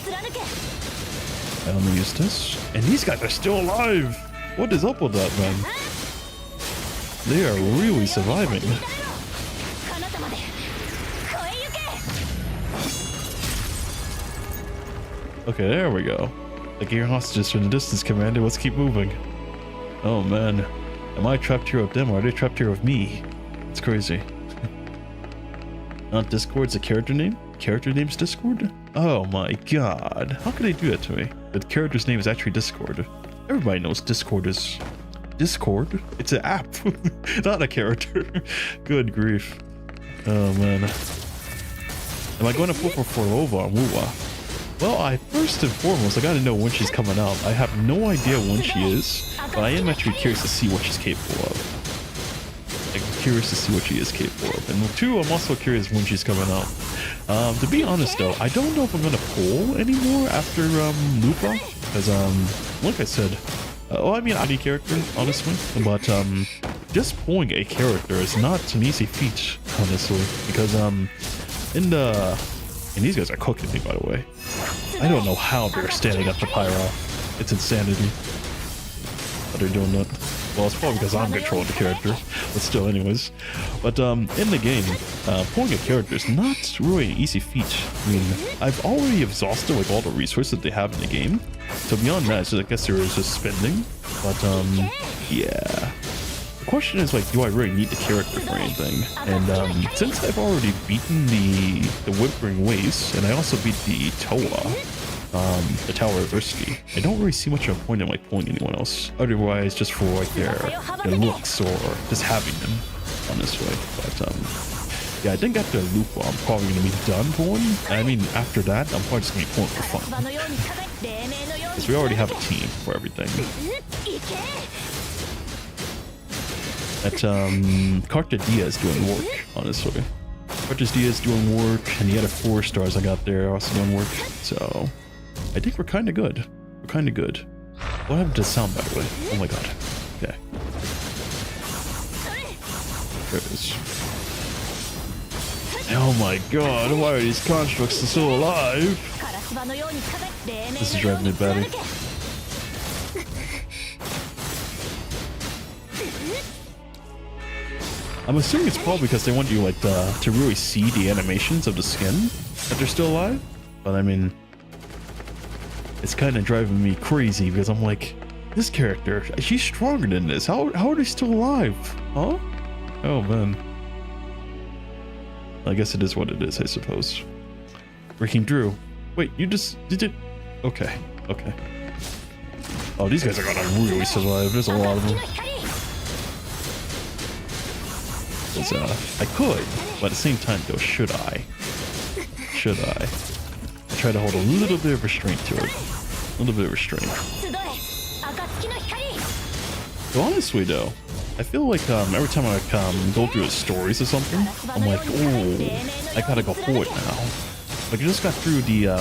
I only use this. And these guys are still alive! What is up with that, man? They are really surviving. Okay, there we go. Like your hostages from the distance, Commander. Let's keep moving. Oh, man. Am I trapped here with them, or are they trapped here with me? It's crazy. Not Discord's a character name? Character name's Discord? Oh my god. How could they do that to me? The character's name is actually Discord. Everybody knows Discord is... Discord? It's an app, not a character. Good grief. Oh man. Am I going to pull for Forlova and Wuwa? Well, first and foremost, I gotta know when she's coming out. I have no idea when she is, but I am actually curious to see what she's capable of. I'm curious to see what she is capable of. And two, I'm also curious when she's coming out. To be honest though, I don't know if I'm gonna pull anymore after Lupa, because like I said, well, I mean, any character, honestly, but just pulling a character is not an easy feat, honestly, because and these guys are cooking me, by the way. I don't know how they're standing up to Pyro. It's insanity. But they're doing that. Well, it's probably because I'm controlling the character, but still, anyways. But in the game, pulling a character is not really an easy feat. I mean, I've already exhausted like all the resources that they have in the game. So beyond that, so I guess there is just spending. But yeah. The question is like, do I really need the character for anything? And since I've already beaten the Whimpering Waste, and I also beat the the Tower of Adversity, I don't really see much of a point in like pulling anyone else. Otherwise, just for like their looks or just having them, honestly. But yeah, I think after Lupa, I'm probably gonna be done pulling. I mean, after that, I'm probably just gonna be pulling for fun. Because we already have a team for everything. That Carta Diaz doing work, honestly. Carta Diaz doing work, and the other 4 stars I got there are also doing work. So I think we're kind of good. We're kind of good. What happened to sound, by the way? Oh my god. Okay. There it is. Oh my god, why are these constructs still alive? This is driving me batty. I'm assuming it's probably because they want you like to really see the animations of the skin that they're still alive. But I mean, it's kind of driving me crazy because I'm like, this character, she's stronger than this. How are they still alive? Huh? Oh man. I guess it is what it is, I suppose. Breaking Drew. Wait, you just did it? Okay, okay. Oh, these guys are gonna really survive. There's a lot of them. I could, but at the same time though, should I? Should I try to hold a little bit of restraint to it? A little bit of restraint. So honestly though, I feel like every time I go through the stories or something, I'm like, oh, I gotta go forward now. Like I just got through the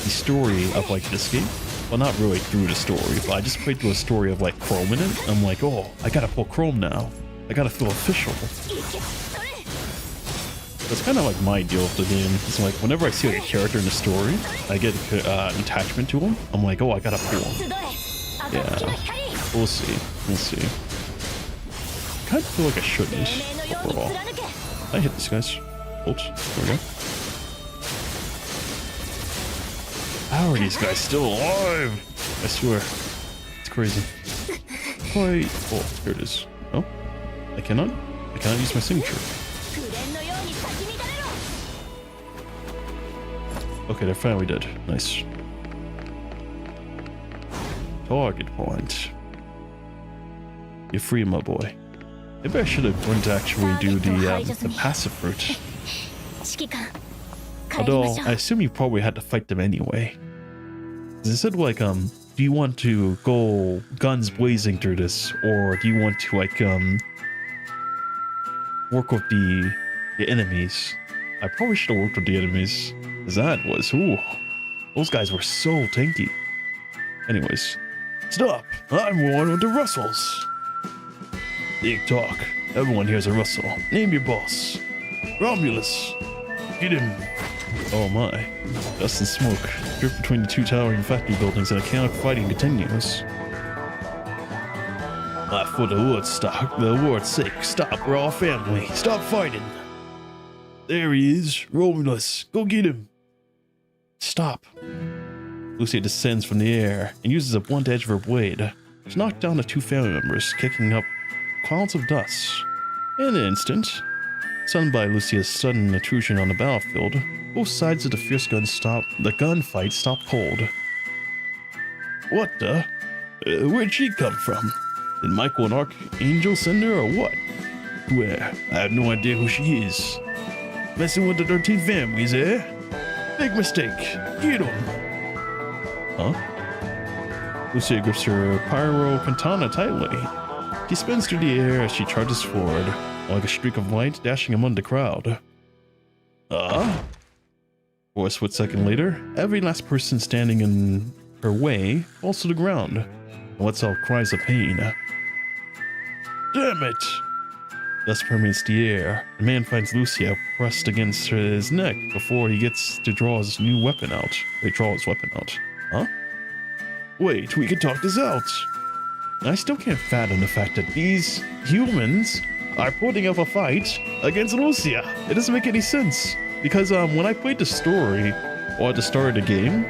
story of like this game. Well, not really through the story, but I just played through a story of like Chrome in it. I'm like, oh, I gotta pull Chrome now. I gotta feel official. That's kind of like my deal with the game. It's like whenever I see like a character in the story, I get an attachment to him. I'm like, oh, I gotta pull him. Yeah, we'll see. We'll see. I kind of feel like I shouldn't overall. I hit this guys. Oops, there we go. How are these guys still alive? I swear, it's crazy. Quite. Oh, here it is. Oh. I cannot use my signature. Okay, they're finally dead. Nice. Target point. You're free, my boy. Maybe I should have went to actually do the passive route. Although, I assume you probably had to fight them anyway. They said like, do you want to go guns blazing through this, or do you want to like, work with the enemies? I probably should have worked with the enemies. Cause that was, ooh, those guys were so tanky. Anyways, stop! I'm one with the Russells. Big talk. Everyone here's a Russell. Name your boss. Romulus. Get him. Oh my. Dust and smoke drift between the 2 towering factory buildings, and a chaotic fighting continues. For the Lord's sake, stop, we're all family. Stop fighting. There he is, Romulus, go get him. Stop. Lucia descends from the air and uses a blunt edge of her blade to knock down the 2 family members, kicking up clouds of dust. In an instant, stunned by Lucia's sudden intrusion on the battlefield, both sides of the fierce gunfight stop cold. What the? Where'd she come from? Did Michael and Archangel send her or what? Where? I have no idea who she is. Messing with the 13 families, eh? Big mistake. Get 'em. Huh? Lucia grips her pyro katana tightly. She spins through the air as she charges forward, like a streak of light dashing among the crowd. For a split second later, every last person standing in her way falls to the ground and lets out cries of pain. Damn it! Dust permeates the air. The man finds Lucia pressed against his neck before he gets to draw his new weapon out. Huh? Wait, we can talk this out. I still can't fathom the fact that these humans are putting up a fight against Lucia. It doesn't make any sense. Because when I played the story, or at the start of the game,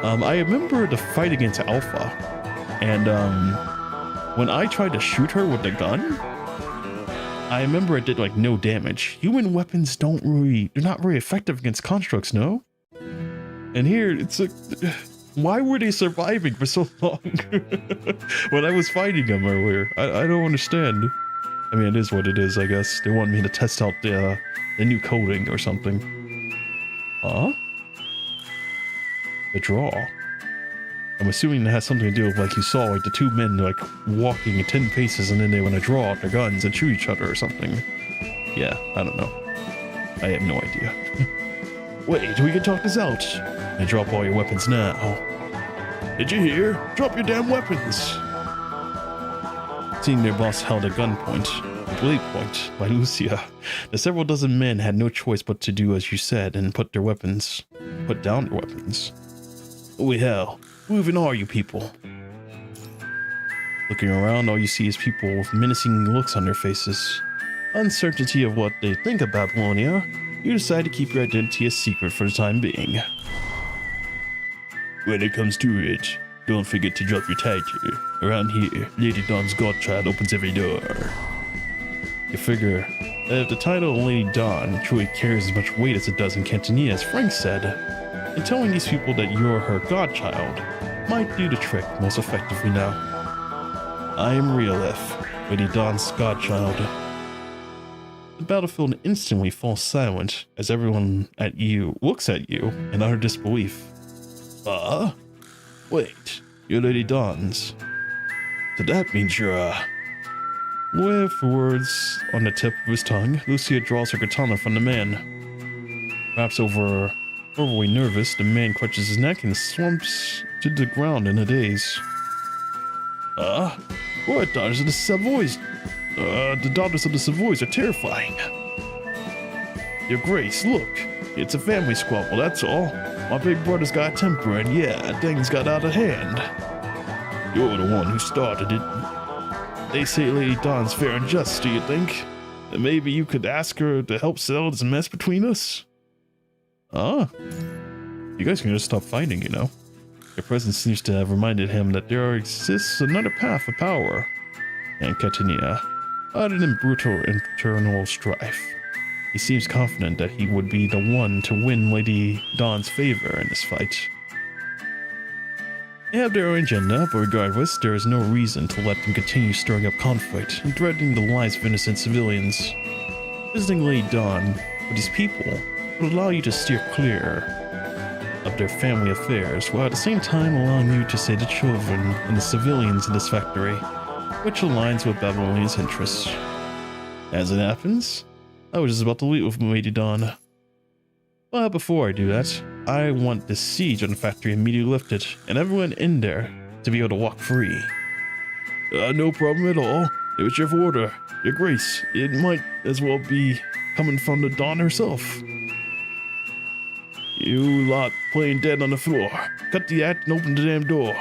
I remember the fight against Alpha. And when I tried to shoot her with the gun, I remember it did like no damage. Human weapons they're not very effective against constructs, no? And here, it's like, why were they surviving for so long when I was fighting them earlier? I don't understand. I mean, it is what it is, I guess. They want me to test out the new coding or something. Huh? The draw. I'm assuming it has something to do with, like, you saw, like, the two men, like, walking at 10 paces and then they want to draw out their guns and shoot each other or something. Yeah, I don't know. I have no idea. Wait, we can talk this out. And drop all your weapons now. Did you hear? Drop your damn weapons! Seeing their boss held at gunpoint, a blade point by Lucia, the several dozen men had no choice but to do as you said and put down their weapons. Holy hell, who even are you people? Looking around, all you see is people with menacing looks on their faces. Uncertainty of what they think about Babylonia, you decide to keep your identity a secret for the time being. When it comes to it, don't forget to drop your title. Around here, Lady Dawn's godchild opens every door. You figure that if the title of Lady Dawn truly carries as much weight as it does in Cantonia, as Frank said, and telling these people that you're her godchild might do the trick most effectively now. I am Realef, Lady Dawn's godchild. The battlefield instantly falls silent as everyone at you looks at you in utter disbelief. Wait, you're Lady Dawn's. So that means you're, With words on the tip of his tongue, Lucia draws her katana from the man. Perhaps overly nervous, the man clutches his neck and slumps to the ground in a daze. What daughters of the Savoys? The daughters of the Savoys are terrifying. Your Grace, look, it's a family squabble, that's all. My big brother's got a temper, and yeah, things got out of hand. You're the one who started it. They say Lady Dawn's fair and just, do you think? And maybe you could ask her to help settle this mess between us? You guys can just stop fighting, you know. Your presence seems to have reminded him that there exists another path of power in Cantonia, other than brutal internal strife. He seems confident that he would be the one to win Lady Dawn's favor in this fight. They have their own agenda, but regardless, there is no reason to let them continue stirring up conflict and threatening the lives of innocent civilians. Visiting Lady Dawn with these people will allow you to steer clear of their family affairs, while at the same time allowing you to save the children and the civilians in this factory, which aligns with Babylonia's interests. As it happens, I was just about to leave with Lady Dawn. But before I do that, I want the siege on the factory immediately lifted, and everyone in there to be able to walk free. No problem at all. It was your order, Your Grace. It might as well be coming from the Dawn herself. You lot playing dead on the floor. Cut the act and open the damn door.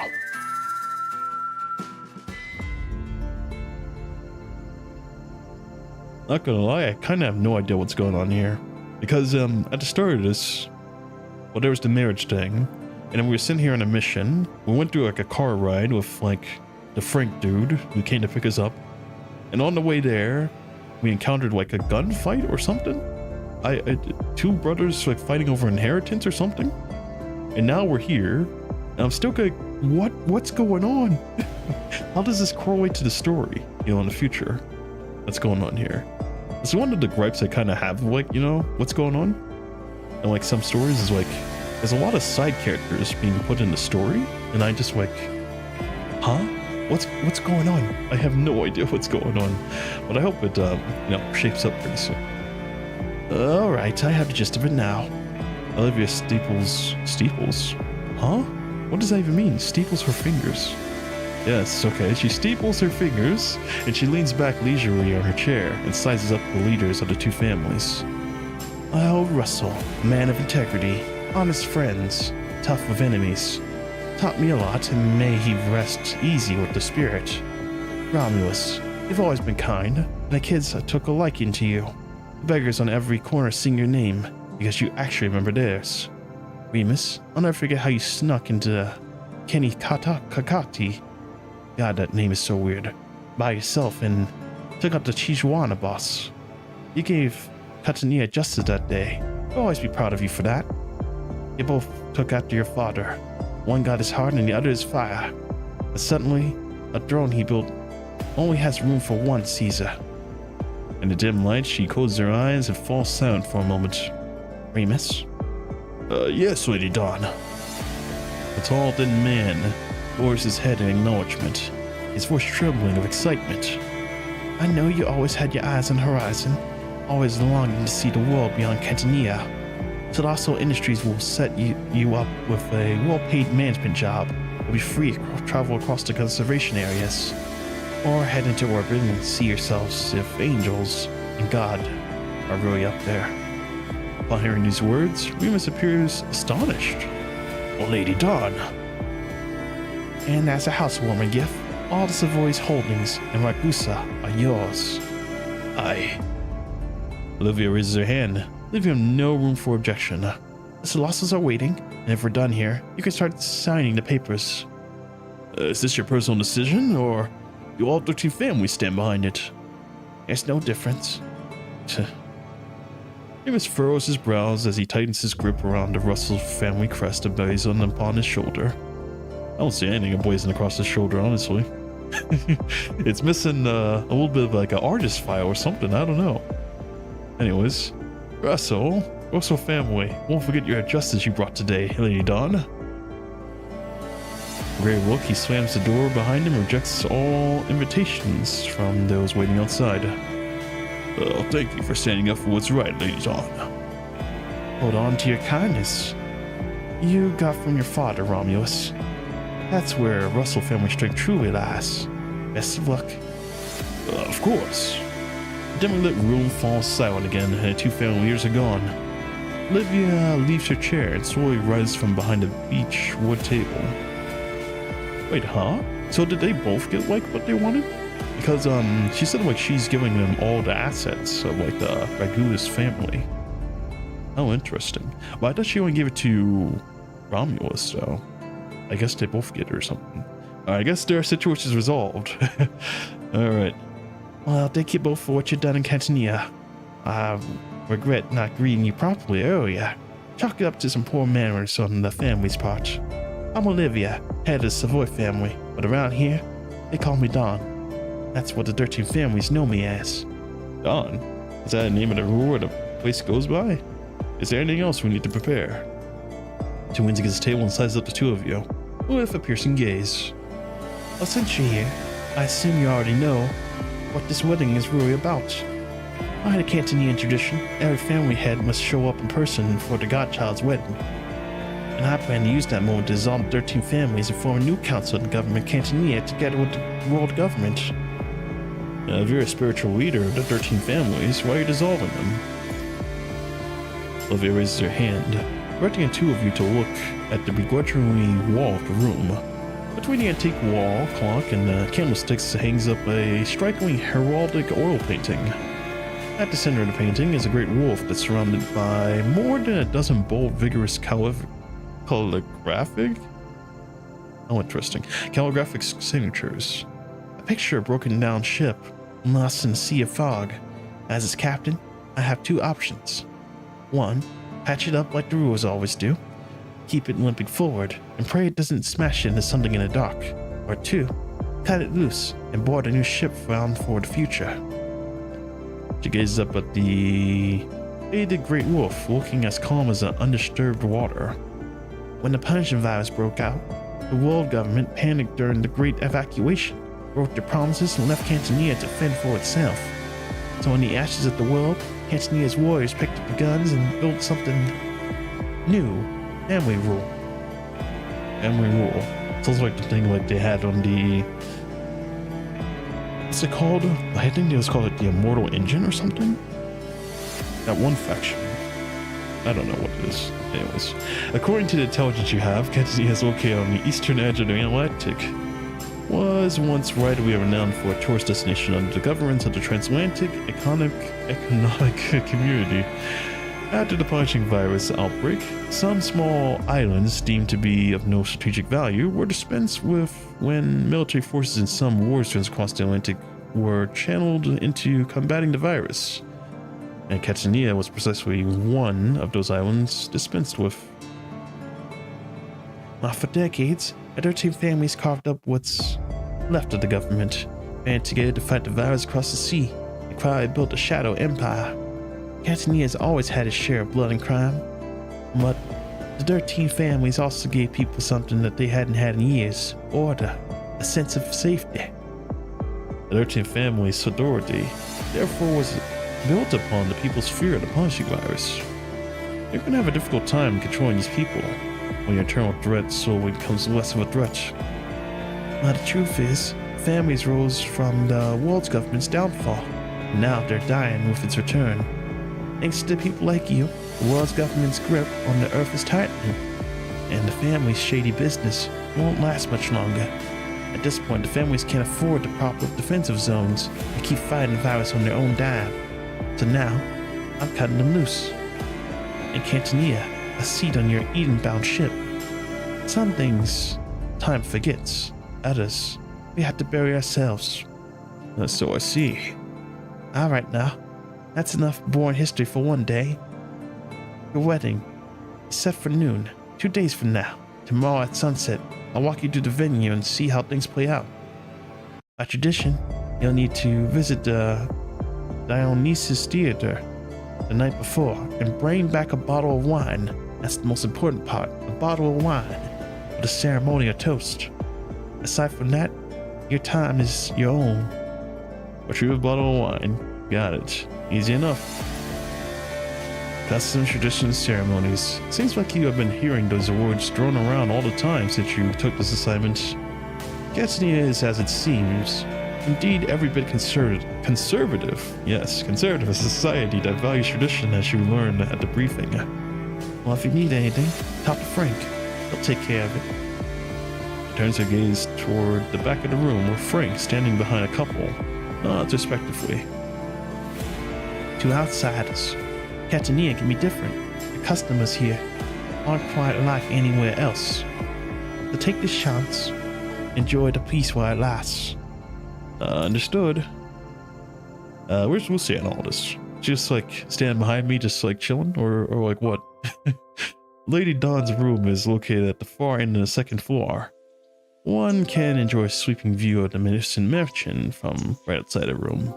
Not gonna lie, I kinda have no idea what's going on here. Because, at the start of this, well, there was the marriage thing, and then we were sitting here on a mission. We went through, like, a car ride with, like, the Frank dude who came to pick us up. And on the way there, we encountered, like, a gunfight or something. Two brothers, like, fighting over inheritance or something. And now we're here, and I'm still going, what's going on? How does this correlate to the story, in the future that's going on here? It's one of the gripes I kind of have, like, what's going on. And like some stories is like, there's a lot of side characters being put in the story, and I just like, huh? What's going on? I have no idea what's going on, but I hope it, shapes up pretty soon. All right, I have the gist of it now. Olivia steeples, huh? What does that even mean? Steeples her fingers. Yes, okay. She steeples her fingers, and she leans back leisurely on her chair and sizes up the leaders of the two families. Oh, Russell, man of integrity, honest friends, tough of enemies. Taught me a lot, and may he rest easy with the spirit. Romulus, you've always been kind, and the kids took a liking to you. The beggars on every corner sing your name, because you actually remember theirs. Remus, I'll never forget how you snuck into Kenny Kakati. God, that name is so weird. By yourself and took out the Chihuahua boss. You gave Catania justice that day. I'll always be proud of you for that. You both took after your father. One got his heart and the other his fire. But suddenly, a throne he built only has room for one Caesar. In the dim light, she closes her eyes and falls silent for a moment. Remus? Yes, Lady Dawn. The tall, thin man lowers his head in acknowledgement, his voice trembling of excitement. I know you always had your eyes on the horizon, always longing to see the world beyond Catania. Colossal Industries will set you up with a well-paid management job. You'll be free to travel across the conservation areas, or head into orbit and see yourselves if angels and God are really up there. Upon hearing these words, Remus appears astonished. Well, Lady Dawn. And as a housewarming gift, all the Savoy's holdings in Ragusa are yours. Aye. Olivia raises her hand, leaving him no room for objection. The Colossus are waiting, and if we're done here, you can start signing the papers. Is this your personal decision, or do all 13 families stand behind it? There's no difference. Remus furrows his brows as he tightens his grip around the Russell family crest emblazoned upon his shoulder. I don't see anything emblazoned across his shoulder, honestly. It's missing a little bit of like an artist file or something, I don't know. Anyways, Russell family, won't forget your justice you brought today, Lady Dawn. Grave look, he slams the door behind him and rejects all invitations from those waiting outside. Thank you for standing up for what's right, Lady Dawn. Hold on to your kindness you got from your father, Romulus. That's where Russell family strength truly lies. Best of luck. Of course. The dimly lit room falls silent again, and the two family leaders are gone. Olivia leaves her chair and slowly rises from behind the beech wood table. Wait, huh? So did they both get like what they wanted? Because she said like she's giving them all the assets of like the Ragulis family. Oh, interesting. But I thought she only gave it to Romulus, so I guess they both get it or something. I guess their situation is resolved. Alright. Well, thank you both for what you've done in Catania. I regret not greeting you properly earlier. Chalk it up to some poor manners on the family's part. I'm Olivia, head of the Savoy family, but around here, they call me Dawn. That's what the 13 families know me as. Dawn? Is that the name of the ruler the place goes by? Is there anything else we need to prepare? She leans against the table and sizes up the two of you, with a piercing gaze. Well, since you're here, I assume you already know what this wedding is really about. By the Cantonian tradition, every family head must show up in person for the godchild's wedding. And I plan to use that moment to dissolve 13 families and form a new council in the government Cantonia together with the world government. If you're a spiritual leader of the 13 families, why are you dissolving them? Olivia raises her hand, directing the two of you to look at the begrudgingly wall of the room. Between the antique wall clock and the candlesticks hangs up a strikingly heraldic oil painting. At the center of the painting is a great wolf that's surrounded by more than a dozen bold, vigorous calligraphic? Oh, interesting. Calligraphic signatures. A picture of a broken down ship, lost in a sea of fog. As its captain, I have two options. One, patch it up like the rulers always do. Keep it limping forward, and pray it doesn't smash into something in the dock. Or two, cut it loose, and board a new ship bound for the future. She gazes up at the faded great wolf, looking as calm as the undisturbed water. When the punishing virus broke out, the world government panicked during the great evacuation, broke their promises, and left Cantonia to fend for itself. So in the ashes of the world, Cantonia's warriors picked up the guns and built something new. Family rule. Family rule. Sounds like the thing like they had on the... What's it called? I think it was called the Immortal Engine or something? That one faction. I don't know what it is. Anyways, according to the intelligence you have, Cantonia is located on the eastern edge of the Atlantic. Was once widely renowned for a tourist destination under the governance of the transatlantic economic community. After the punishing virus outbreak, some small islands deemed to be of no strategic value were dispensed with when military forces in some war zones across the Atlantic were channeled into combating the virus. And Cantonia was precisely one of those islands dispensed with. Now, for decades, 13 families carved up what's left of the government, banded together to fight the virus across the sea, and quietly built a shadow empire. Cantonia has always had its share of blood and crime, but the 13 families also gave people something that they hadn't had in years: order, a sense of safety. The 13 families' solidarity, therefore, was built upon the people's fear of the punishing virus. You're going to have a difficult time controlling these people when your eternal threat slowly becomes less of a threat. Now the truth is, families rose from the world's government's downfall, and now they're dying with its return. Thanks to people like you, the world's government's grip on the earth is tightening, and the family's shady business won't last much longer. At this point, the families can't afford to prop up defensive zones and keep fighting the virus on their own dime. So now, I'm cutting them loose. And Cantonia, a seat on your Eden-bound ship. Some things time forgets. Others, we have to bury ourselves. So I see. Alright now. That's enough boring history for one day. Your wedding is set for noon, 2 days from now. Tomorrow at sunset, I'll walk you through the venue and see how things play out. By tradition, you'll need to visit the Dionysus Theater the night before and bring back a bottle of wine. That's the most important part, a bottle of wine for the ceremonial toast. Aside from that, your time is your own. Retrieve a bottle of wine. Got it. Easy enough. Customs, traditions, ceremonies. Seems like you have been hearing those words thrown around all the time since you took this assignment. Cantonia is as it seems. Indeed, every bit conservative. Yes, conservative a society that values tradition, as you learned at the briefing. Well, if you need anything, talk to Frank. He'll take care of it. She turns her gaze toward the back of the room where Frank, standing behind a couple, nods respectively. To outsiders, Cantonia can be different. The customers here aren't quite like anywhere else. So take this chance. Enjoy the peace while it lasts. Understood. Where's Lucy in all this? Just like standing behind me, just like chilling, or like what? Lady Dawn's room is located at the far end of the second floor. One can enjoy a sweeping view of the magnificent mansion from right outside the room.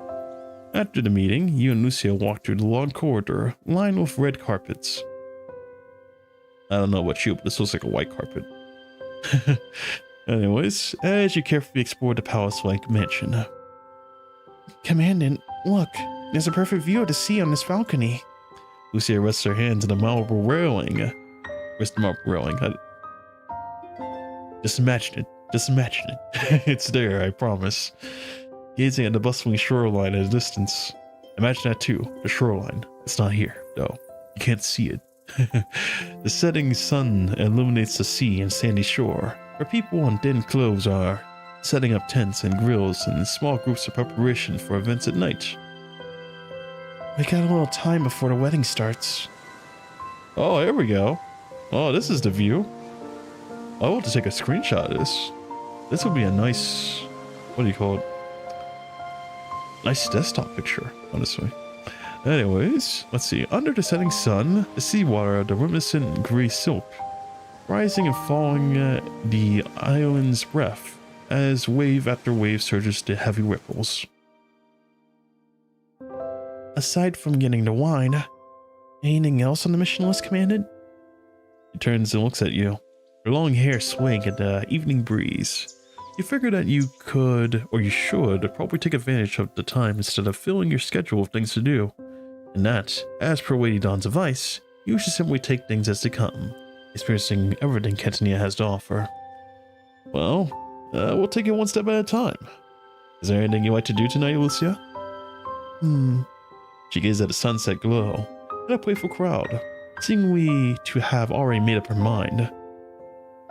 After the meeting, you and Lucia walked through the long corridor lined with red carpets. I don't know about you, but this looks like a white carpet. Anyways, as you carefully explore the palace-like mansion. Commandant, look, there's a perfect view of the sea on this balcony. Lucia rests her hands on the marble railing. Where's the marble railing? Just imagine it. Just imagine it. It's there, I promise. Gazing at the bustling shoreline at a distance. Imagine that too, the shoreline. It's not here, though. You can't see it. The setting sun illuminates the sea and sandy shore, where people in thin clothes are setting up tents and grills and small groups of preparation for events at night. We got a little time before the wedding starts. Oh, here we go. Oh, this is the view. I want to take a screenshot of this. This would be a nice, what do you call it? Nice desktop picture, honestly. Anyways, let's see. Under the setting sun, the seawater of the reminiscent gray silk, rising and falling the island's breath. as wave after wave surges to heavy ripples. Aside from getting the wine, anything else on the mission list, Commandant? He turns and looks at you, her long hair swaying in the evening breeze. You figure that you could, or you should, probably take advantage of the time instead of filling your schedule with things to do. And that, as per Weighty Dawn's advice, you should simply take things as they come, experiencing everything Cantania has to offer. Well, we'll take it one step at a time. Is there anything you'd like to do tonight, Lucia? She gazed at the sunset glow and a playful crowd, seemingly to have already made up her mind.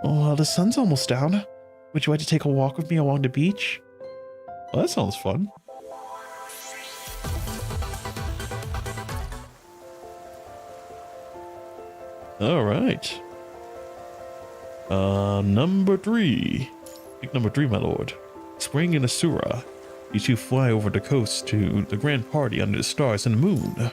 Well, the sun's almost down. Would you like to take a walk with me along the beach? Well, that sounds fun. All right. Number 3. Pick number 3, my lord. Spring in Asura. You two fly over the coast to the grand party under the stars and the moon.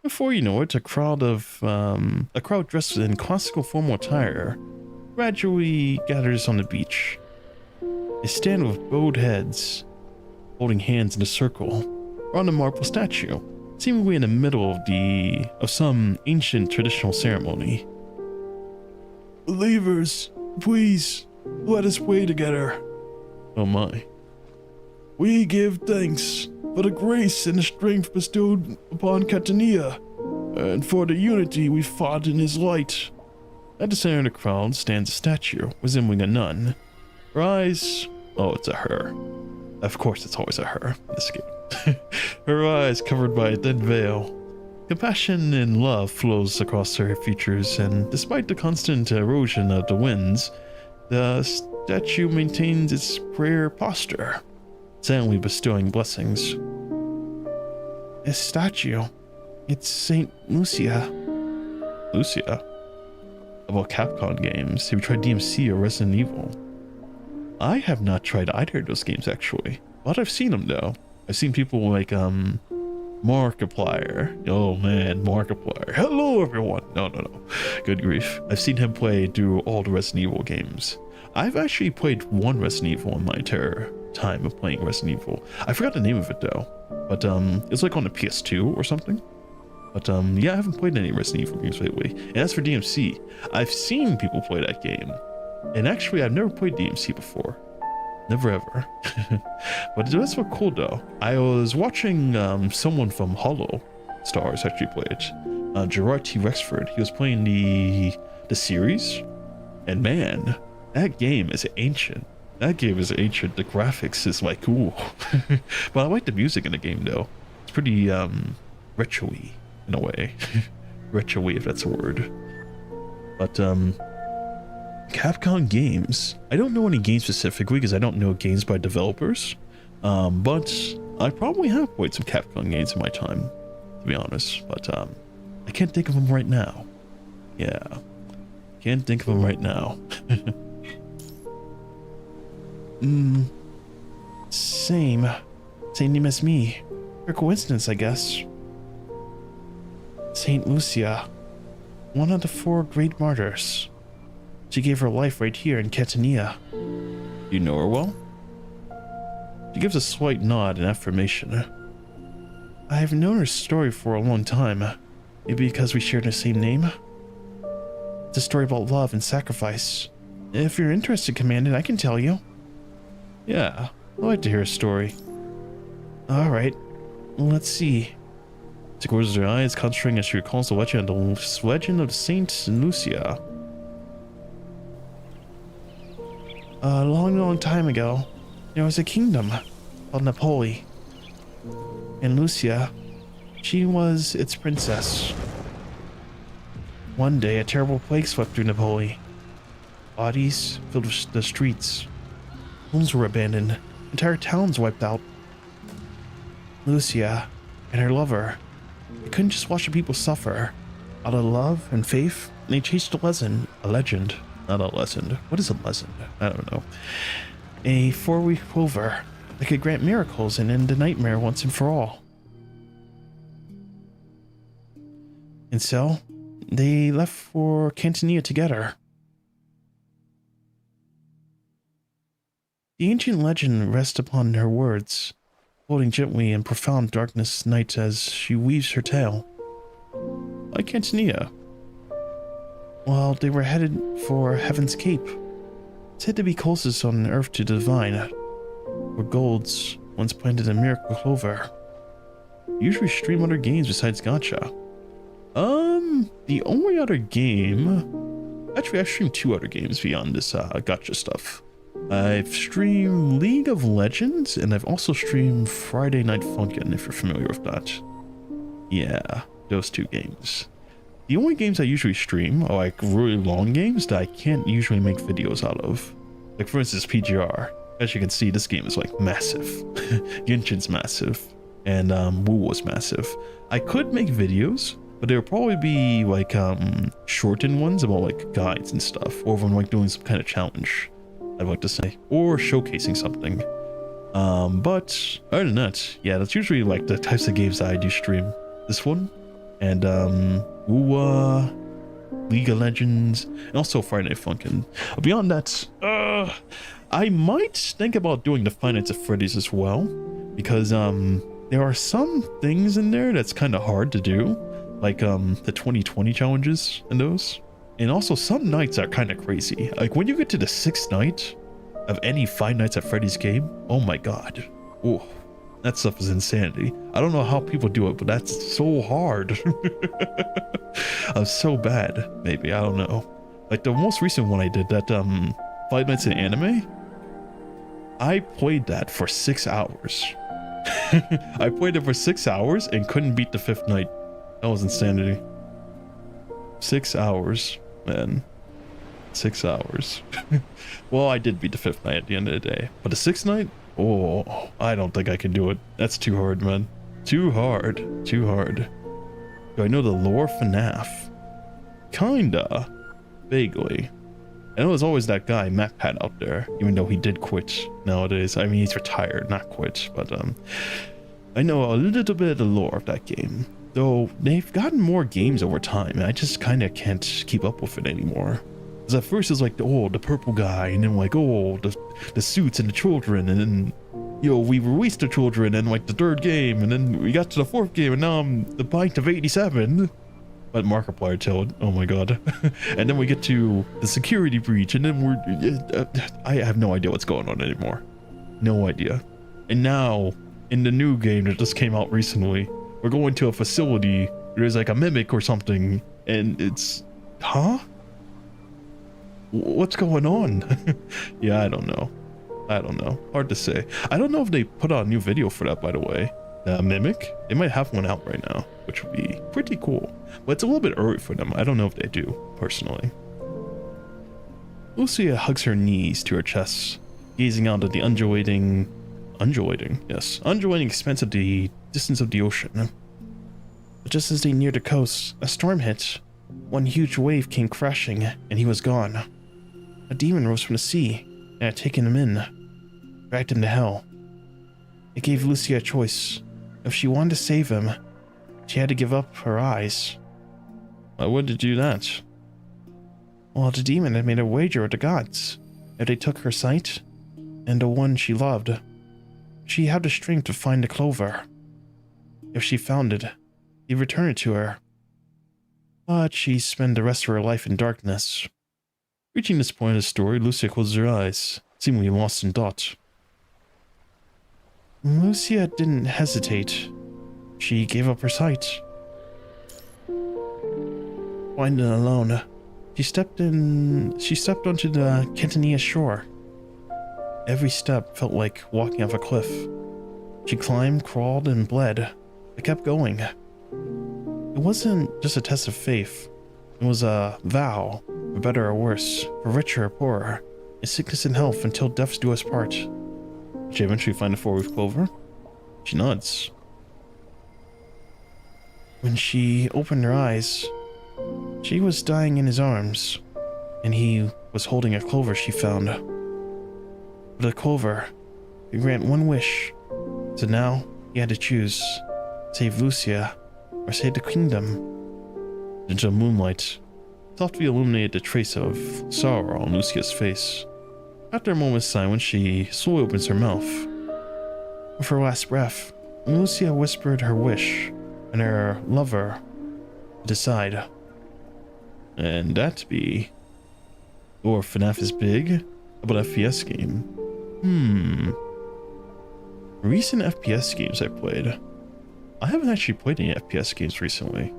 Before you know it, a crowd dressed in classical formal attire gradually gathers on the beach. They stand with bowed heads, holding hands in a circle around a marble statue, seemingly in the middle of some ancient traditional ceremony. Believers, please, let us pray together. Oh my. We give thanks for the grace and the strength bestowed upon Catania, and for the unity we fought in his light. At the center of the crowd stands a statue resembling a nun. Her eyes... oh, it's a her. Of course it's always a her in this game. Her eyes covered by a thin veil. Compassion and love flows across her features, and despite the constant erosion of the winds, the statue maintains its prayer posture, silently bestowing blessings. This statue, it's Saint Lucia. Lucia? About Capcom games, have you tried DMC or Resident Evil? I have not tried either of those games actually, but I've seen them though. I've seen people like Markiplier. Oh man, Markiplier. Hello everyone. No. Good grief. I've seen him play through all the Resident Evil games. I've actually played one Resident Evil in my entire time of playing Resident Evil. I forgot the name of it though, but it's like on the PS2 or something. But yeah, I haven't played any Resident Evil games lately. And as for DMC, I've seen people play that game, and actually I've never played DMC before. Never ever. But that's what cool though. I was watching someone from Hollow Stars actually play it. Gerard T. Rexford. He was playing the series, and man, that game is ancient. That game is ancient. The graphics is like cool. But I like the music in the game though. It's pretty retro-y in a way. Retro-y, if that's a word. But Capcom games, I don't know any games specifically because I don't know games by developers, but I probably have played some Capcom games in my time, to be honest, but I can't think of them right now. Yeah, can't think of them right now. Same name as me. For coincidence, I guess. Saint Lucia, one of the 4 great martyrs. She gave her life right here in Catania. You know her well? She gives a slight nod in affirmation. I've known her story for a long time. Maybe because we share the same name? It's a story about love and sacrifice. If you're interested, Commandant, I can tell you. Yeah, I'd like to hear a story. Alright, let's see. She closes her eyes, concentrating as she recalls the legend of Saint Lucia. A long time ago, there was a kingdom called Napoli. And Lucia, she was its princess. One day, a terrible plague swept through Napoli. Bodies filled the streets. Homes were abandoned. Entire towns wiped out. Lucia and her lover, they couldn't just watch the people suffer. Out of love and faith, they chased a legend. Not a lesson. What is a lesson? I don't know. A 4-week clover that could grant miracles and end the nightmare once and for all. And so, they left for Catania together. The ancient legend rests upon her words, floating gently in profound darkness night as she weaves her tale. Why Catania? Well, they were headed for Heaven's Cape, said to be closest on earth to the divine, where golds once planted a miracle clover. Usually stream other games besides Gacha. The only other game... Actually, I've streamed 2 other games beyond this Gacha stuff. I've streamed League of Legends, and I've also streamed Friday Night Funkin', if you're familiar with that. Yeah, those 2 games. The only games I usually stream are like really long games that I can't usually make videos out of. Like for instance PGR. As you can see, this game is like massive. Genshin's massive. And Wu was massive. I could make videos, but they would probably be like shortened ones about like guides and stuff. Or if I'm like doing some kind of challenge, I'd like to say. Or showcasing something. But other than that, yeah, that's usually like the types of games that I do stream. This one, and League of Legends, and also Friday Night Funkin'. Beyond that, I might think about doing the Five Nights at Freddy's as well, because there are some things in there that's kind of hard to do, like the 2020 challenges and those. And also some nights are kind of crazy. Like when you get to the 6th night of any Five Nights at Freddy's game, oh my god. Oh, that stuff is insanity. I don't know how people do it, but that's so hard. So bad, maybe, I don't know. Like the most recent one I did, that Five Nights in Anime, I played that for 6 hours. I played it for 6 hours and couldn't beat the 5th night. That was insanity. 6 hours, man. 6 hours. Well, I did beat the 5th night at the end of the day, but the 6th night, oh, I don't think I can do it. That's too hard, man. Too hard. Too hard. Do I know the lore FNAF? Kinda. Vaguely. I know there's always that guy, MacPat, out there, even though he did quit nowadays. I mean, he's retired, not quit, but I know a little bit of the lore of that game. Though they've gotten more games over time, and I just kind of can't keep up with it anymore. Because at first it was like, oh, the purple guy, and then like, oh, the suits and the children, and then, you know, we released the children in like the 3rd game, and then we got to the 4th game, and now I'm the Pint of 87. But Markiplier told, oh my god. And then we get to the security breach, and then I have no idea what's going on anymore. No idea. And now, in the new game that just came out recently, we're going to a facility, there's like a mimic or something, and it's, huh? What's going on? Yeah, I don't know. I don't know. Hard to say. I don't know if they put out a new video for that, by the way. Mimic? They might have one out right now, which would be pretty cool. But it's a little bit early for them. I don't know if they do, personally. Lucia hugs her knees to her chest, gazing out at the undulating expanse of the distance of the ocean. But just as they neared the coast, a storm hit. One huge wave came crashing, and he was gone. A demon rose from the sea, and had taken him in, dragged him to hell. It gave Lucia a choice. If she wanted to save him, she had to give up her eyes. Why would you do that? Well, the demon had made a wager with the gods. If they took her sight, and the one she loved, she had the strength to find the clover. If she found it, he'd return it to her. But she spent the rest of her life in darkness. Reaching this point of the story, Lucia closed her eyes, seemingly lost in thought. Lucia didn't hesitate. She gave up her sight. Blind and alone, she stepped onto the Cantonia shore. Every step felt like walking off a cliff. She climbed, crawled, and bled, but kept going. It wasn't just a test of faith. It was a vow, for better or worse, for richer or poorer, in sickness and health until death do us part. Did she eventually find the 4-leaf clover? She nods. When she opened her eyes, she was dying in his arms, and he was holding a clover she found. But the clover could grant one wish, so now he had to choose: save Lucia or save the kingdom. Into the moonlight, softly illuminated the trace of sorrow on Lucia's face. After a moment's silence, she slowly opens her mouth. With her last breath, Lucia whispered her wish, and her lover to decide. And that be... Or FNAF is big? How about FPS game? Recent FPS games I played. I haven't actually played any FPS games recently.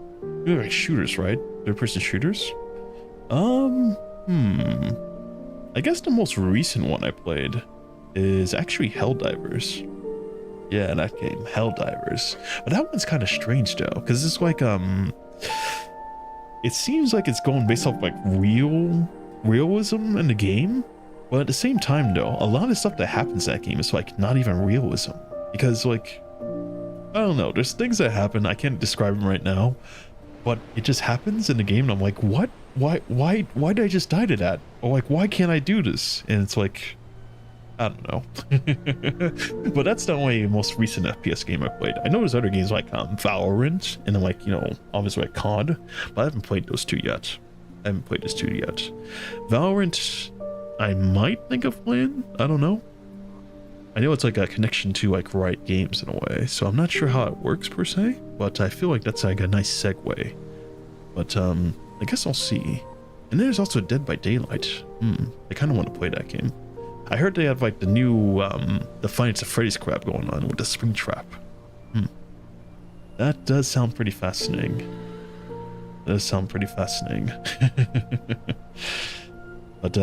They're like shooters, right? Third-person shooters? I guess the most recent one I played is actually Helldivers. Yeah, that game, Helldivers. But that one's kind of strange though, because it's like it seems like it's going based off like realism in the game, but at the same time though, a lot of stuff that happens in that game is like not even realism, because like, I don't know, there's things that happen, I can't describe them right now, but it just happens in the game and I'm like, what? Why did I just die to that? Or like, why can't I do this? And it's like, I don't know. But that's the only most recent FPS game I played. I know there's other games like Valorant and then like, you know, obviously like COD, but I haven't played those two yet. I haven't played this two yet. Valorant, I might think of playing. I don't know. I know it's like a connection to like Riot Games in a way, so I'm not sure how it works per se, but I feel like that's like a nice segue. But I guess I'll see. And then there's also Dead by Daylight. I kind of want to play that game. I heard they have like the new the Five Nights at Freddy's crap going on with the Springtrap. That does sound pretty fascinating. That does sound pretty fascinating. But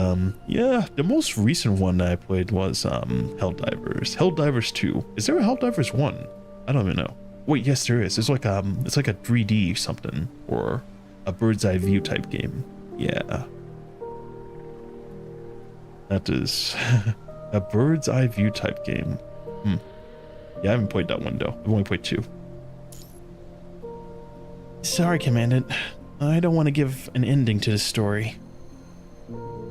yeah, the most recent one that I played was Helldivers. Helldivers 2. Is there a Helldivers 1? I don't even know. Wait, yes there is. It's like a 3D something, or a bird's eye view type game. Yeah. That is a bird's eye view type game. Yeah, I haven't played that one though. I've only played 2. Sorry, Commandant. I don't want to give an ending to this story.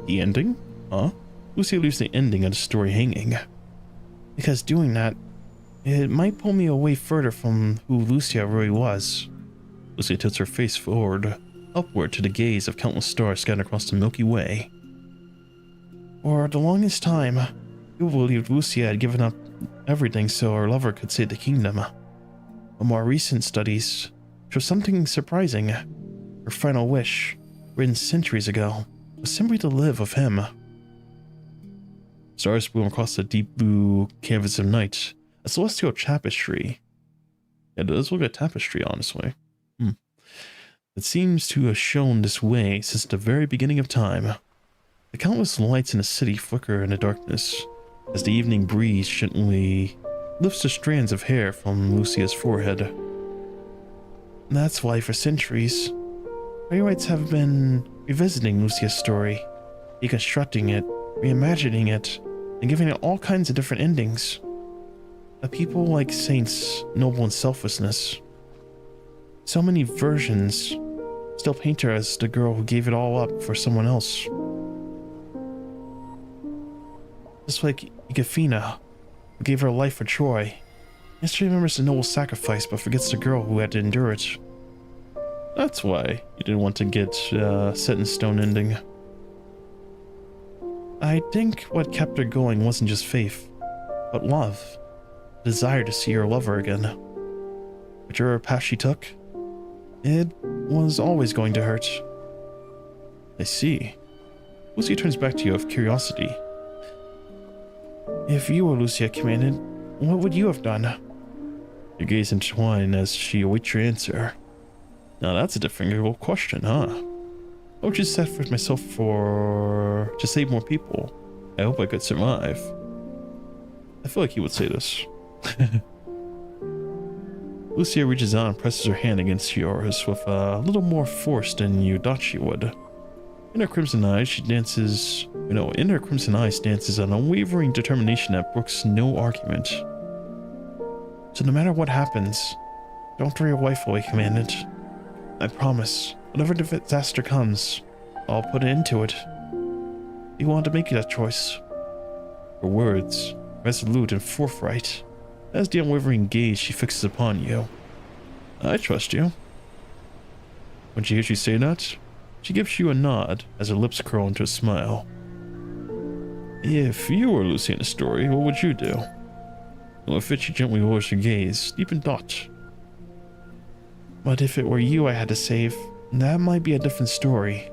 The ending? Huh? Lucia leaves the ending of the story hanging. Because doing that, it might pull me away further from who Lucia really was. Lucia tilts her face forward, upward to the gaze of countless stars scattered across the Milky Way. For the longest time, people believed Lucia had given up everything so her lover could save the kingdom. But more recent studies show something surprising. Her final wish, written centuries ago, was simply to live with him. Stars bloom across the deep blue canvas of night, a celestial tapestry. Yeah, it does look like a tapestry, honestly. It seems to have shone this way since the very beginning of time. The countless lights in the city flicker in the darkness as the evening breeze gently lifts the strands of hair from Lucia's forehead. That's why for centuries, playwrights have been revisiting Lucia's story, deconstructing it, reimagining it, and giving it all kinds of different endings. A people like saints, noble in selflessness. So many versions still paint her as the girl who gave it all up for someone else. Just like Igafina, who gave her life for Troy. History remembers the noble sacrifice but forgets the girl who had to endure it. That's why you didn't want to get set in stone ending. I think what kept her going wasn't just faith, but love. The desire to see her lover again. Whichever path she took, it was always going to hurt. I see. Lucia turns back to you with curiosity. If you were Lucia, Commandant, what would you have done? Your gaze intertwine as she awaits your answer. Now that's a difficult question, huh? I would just set for myself to save more people. I hope I could survive. I feel like he would say this. Lucia reaches out and presses her hand against yours with a little more force than you thought she would. In her crimson eyes, dances an unwavering determination that brooks no argument. So no matter what happens, don't throw your wife away, Commandant. I promise, whatever disaster comes, I'll put an end to it. You want to make that choice. Her words, resolute and forthright, as the unwavering gaze she fixes upon you. I trust you. When she hears you say that, she gives you a nod as her lips curl into a smile. If you were Lucy in the story, what would you do? With it, she gently lowers her gaze, deep in thought. But if it were you I had to save, that might be a different story.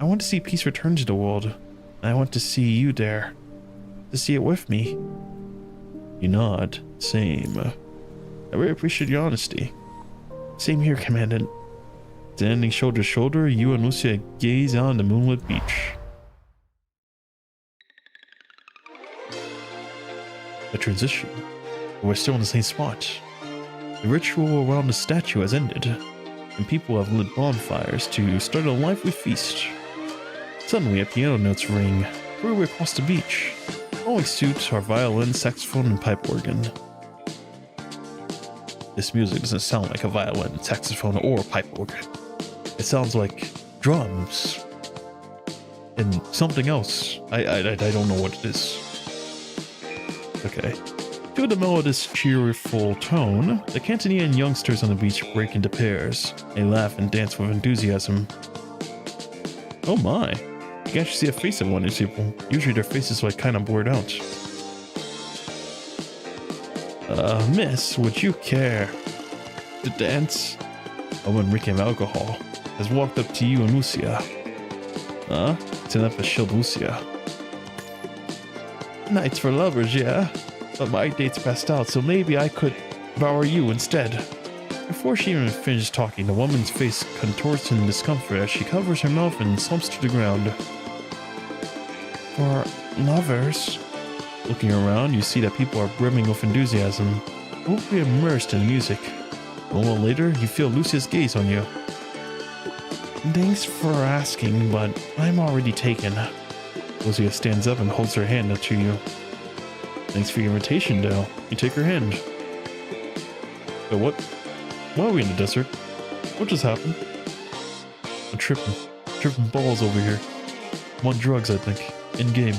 I want to see peace return to the world, and I want to see you there, to see it with me. You nod. Same. I really appreciate your honesty. Same here, Commandant. Standing shoulder to shoulder, you and Lucia gaze out on the moonlit beach. A transition. We're still in the same spot. The ritual around the statue has ended, and people have lit bonfires to start a lively feast. Suddenly, a piano notes ring clearly across the beach. Following suit are violin, saxophone, and pipe organ. This music doesn't sound like a violin, saxophone, or pipe organ. It sounds like drums and something else. I don't know what it is. Okay. To the melodious, cheerful tone, the Cantonian youngsters on the beach break into pairs. They laugh and dance with enthusiasm. Oh my. You can actually see a face of one of these people. Usually their faces are like kind of blurred out. Miss, would you care to dance? A woman reeking of alcohol has walked up to you and Lucia. It's enough to shield Lucia. Nights for lovers, yeah? But my date's passed out, so maybe I could devour you instead. Before she even finishes talking, the woman's face contorts in discomfort as she covers her mouth and slumps to the ground. For lovers? Looking around, you see that people are brimming with enthusiasm, totally immersed in the music. A moment later, you feel Lucia's gaze on you. Thanks for asking, but I'm already taken. Lucia stands up and holds her hand up to you. Thanks for your invitation, Dale. You take her hand. Wait, what? Why are we in the desert? What just happened? I'm tripping. Tripping balls over here. I'm on drugs, I think. In game.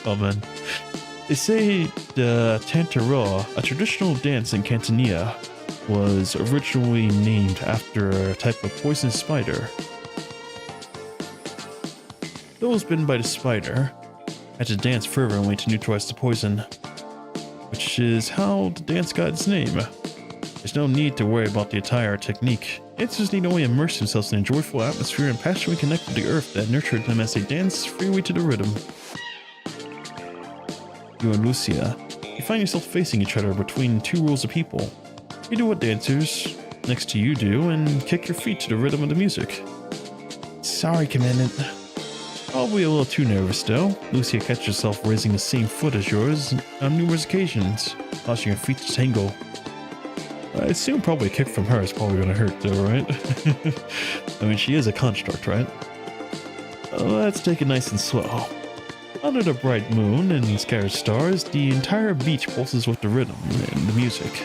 Oh man. They say the Tantaroa, a traditional dance in Cantonia, was originally named after a type of poisonous spider. Those bitten by the spider had to dance fervently to neutralize the poison, which is how the dance got its name. There's no need to worry about the attire technique. Dancers need only immerse themselves in a joyful atmosphere and passionately connect with the earth that nurtured them as they dance freely to the rhythm. You and Lucia, you find yourself facing each other between two rows of people. You do what dancers next to you do and kick your feet to the rhythm of the music. Sorry, Commandant. Probably a little too nervous though. Lucia catches herself raising the same foot as yours on numerous occasions, causing her feet to tangle. I assume probably a kick from her is probably going to hurt though, right? I mean, she is a construct, right? Let's take it nice and slow. Under the bright moon and scattered stars, the entire beach pulses with the rhythm and the music.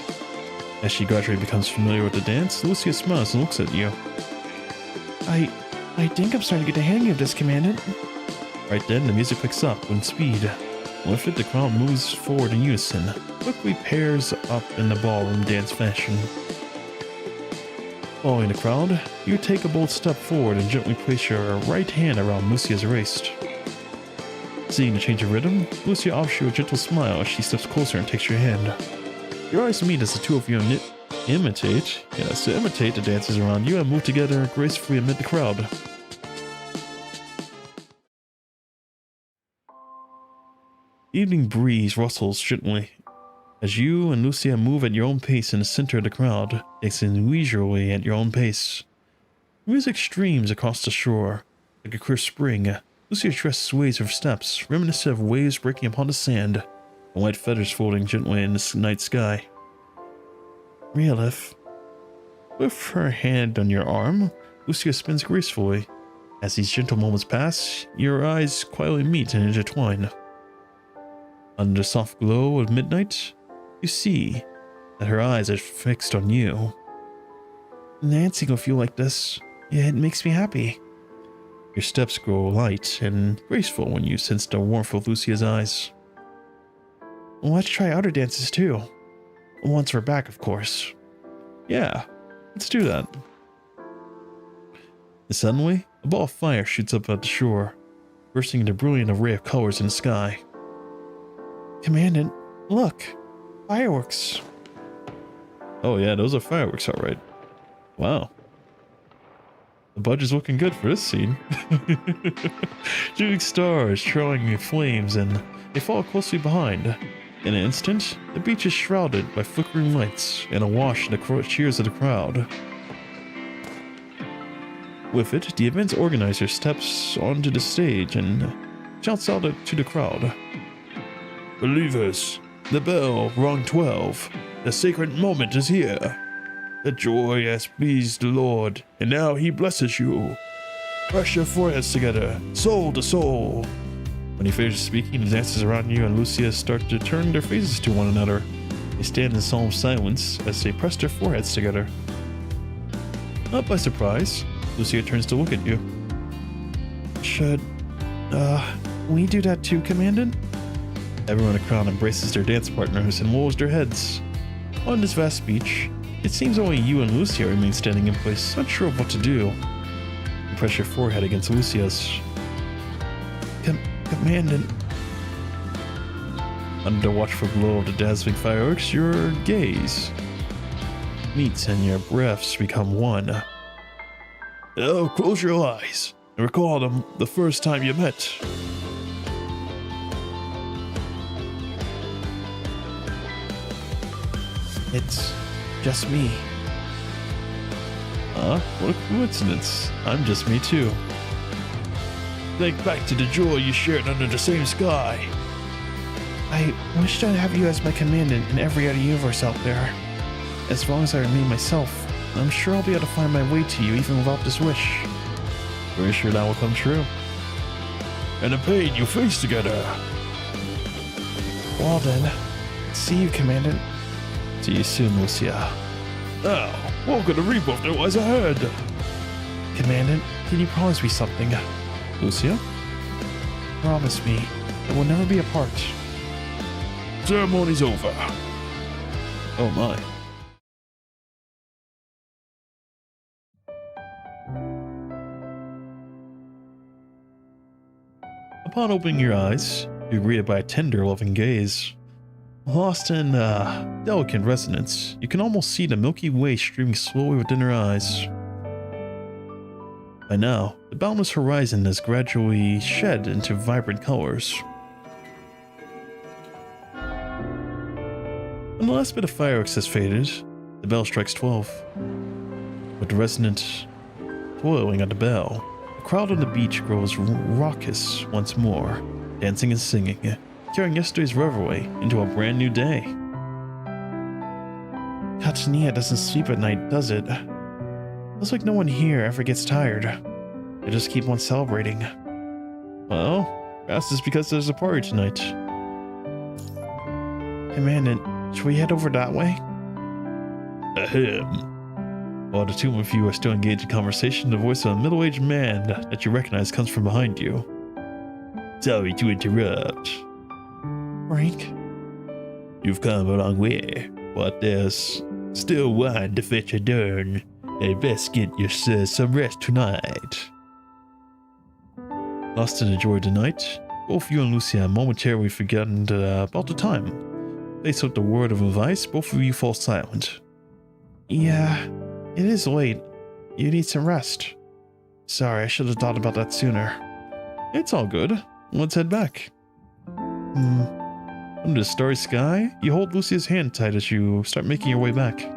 As she gradually becomes familiar with the dance, Lucia smiles and looks at you. I think I'm starting to get the hang of this, Commandant. Right then, the music picks up in speed. With it, the crowd moves forward in unison, quickly pairs up in the ballroom dance fashion. Following the crowd, you take a bold step forward and gently place your right hand around Lucia's waist. Seeing the change of rhythm, Lucia offers you a gentle smile as she steps closer and takes your hand. Your eyes meet as the two of you imitate the dancers around you and move together gracefully amid the crowd. Evening breeze rustles gently as you and Lucia move at your own pace in the center of the crowd, dancing leisurely at your own pace. Music streams across the shore like a clear spring. Lucia's dress sways her steps, reminiscent of waves breaking upon the sand, and white feathers floating gently in the night sky. Realif. With her hand on your arm, Lucia spins gracefully. As these gentle moments pass, your eyes quietly meet and intertwine. Under the soft glow of midnight, you see that her eyes are fixed on you. Dancing with you like this, it makes me happy. Your steps grow light and graceful when you sense the warmth of Lucia's eyes. Let's try other dances too. Once we're back, of course. Yeah, let's do that. And suddenly, a ball of fire shoots up at the shore, bursting into a brilliant array of colors in the sky. Commandant, look! Fireworks! Oh yeah, those are fireworks, alright. Wow. The budget's looking good for this scene. Shooting stars, trailing flames, and they follow closely behind. In an instant, the beach is shrouded by flickering lights and awash in the cheers of the crowd. With it, the event's organizer steps onto the stage and shouts out to the crowd. Believers, the bell rung 12. The sacred moment is here. The joy has pleased the Lord, and now he blesses you. Press your foreheads together, soul to soul. When he finishes speaking, the dancers around you and Lucia start to turn their faces to one another. They stand in solemn silence as they press their foreheads together. Not by surprise, Lucia turns to look at you. Should, we do that too, Commandant? Everyone in the crowd embraces their dance partners and lowers their heads. On this vast beach, it seems only you and Lucia remain standing in place, unsure of what to do. You press your forehead against Lucia's. Commandant. Under the watchful glow of the dazzling fireworks, your gaze meets and your breaths become one. Oh, close your eyes and recall the first time you met. It's just me. What a coincidence. I'm just me too. Think back to the joy you shared under the same sky. I wish I'd have you as my commandant in every other universe out there. As long as I remain myself, I'm sure I'll be able to find my way to you even without this wish. Very sure that will come true. And the pain you face together. Well then, see you, Commandant. See you soon, Lucia. Now, welcome to Rebirth that was ahead. Commandant, can you promise me something? Lucia? Promise me that we'll never be apart. Ceremony's over. Oh my. Upon opening your eyes, you're greeted by a tender, loving gaze. Lost in delicate resonance, you can almost see the Milky Way streaming slowly within her eyes. By now, the boundless horizon has gradually shed into vibrant colors. When the last bit of fireworks has faded, the bell strikes 12. With the resonant toiling at the bell, the crowd on the beach grows raucous once more, dancing and singing, carrying yesterday's revelry into a brand new day. Katsunia doesn't sleep at night, does it? Looks like no one here ever gets tired. They just keep on celebrating. Well, perhaps it's because there's a party tonight. Commandant, should we head over that way? Ahem. While the two of you are still engaged in conversation, the voice of a middle-aged man that you recognize comes from behind you. Sorry to interrupt. Frank? You've come a long way, but there's still wine to fetch a dern. And best get yourself some rest tonight. Lost in the joy of the night, both you and Lucia momentarily forgotten about the time. Faced with the word of advice, both of you fall silent. Yeah, it is late. You need some rest. Sorry, I should have thought about that sooner. It's all good. Let's head back. Under the starry sky, you hold Lucia's hand tight as you start making your way back.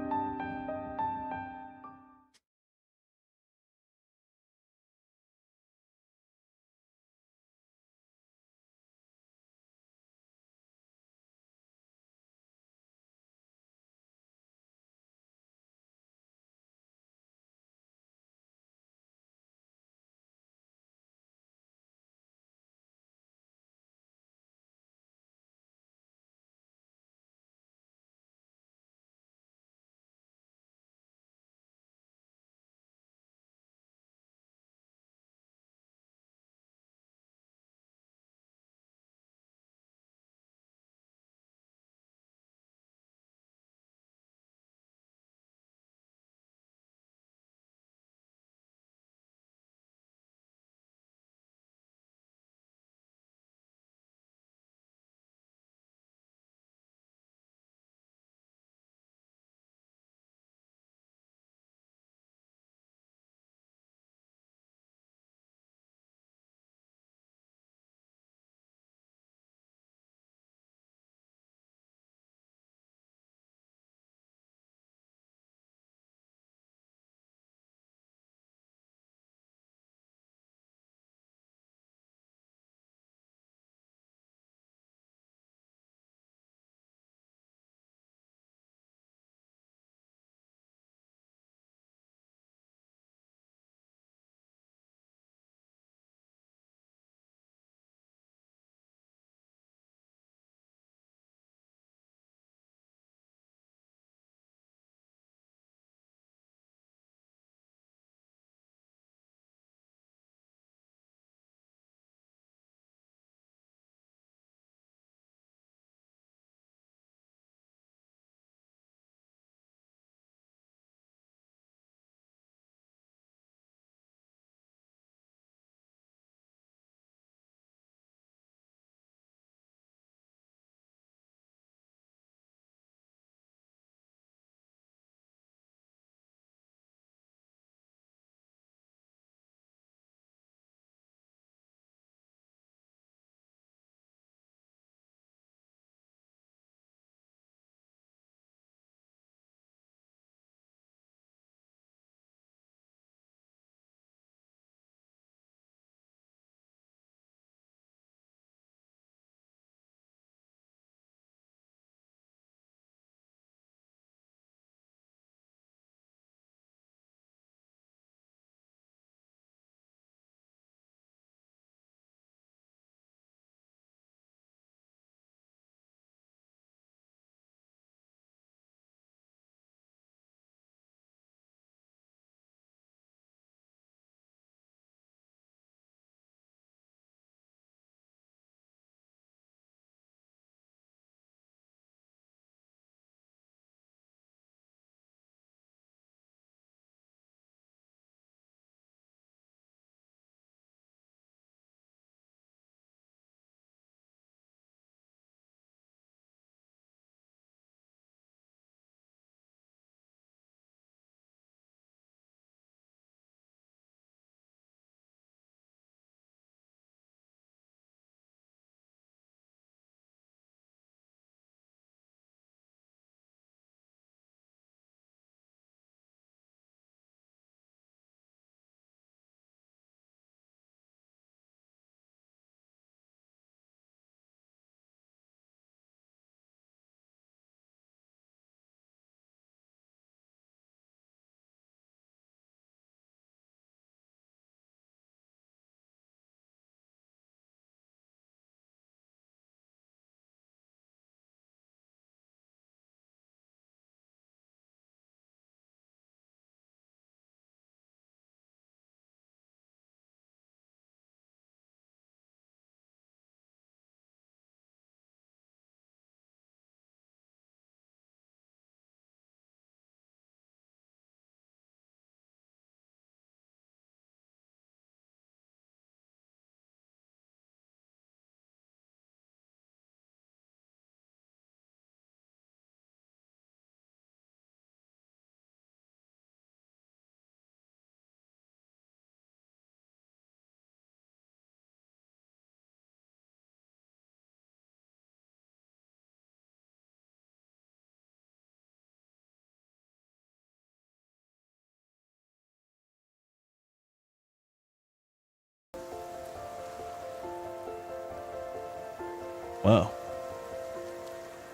Wow.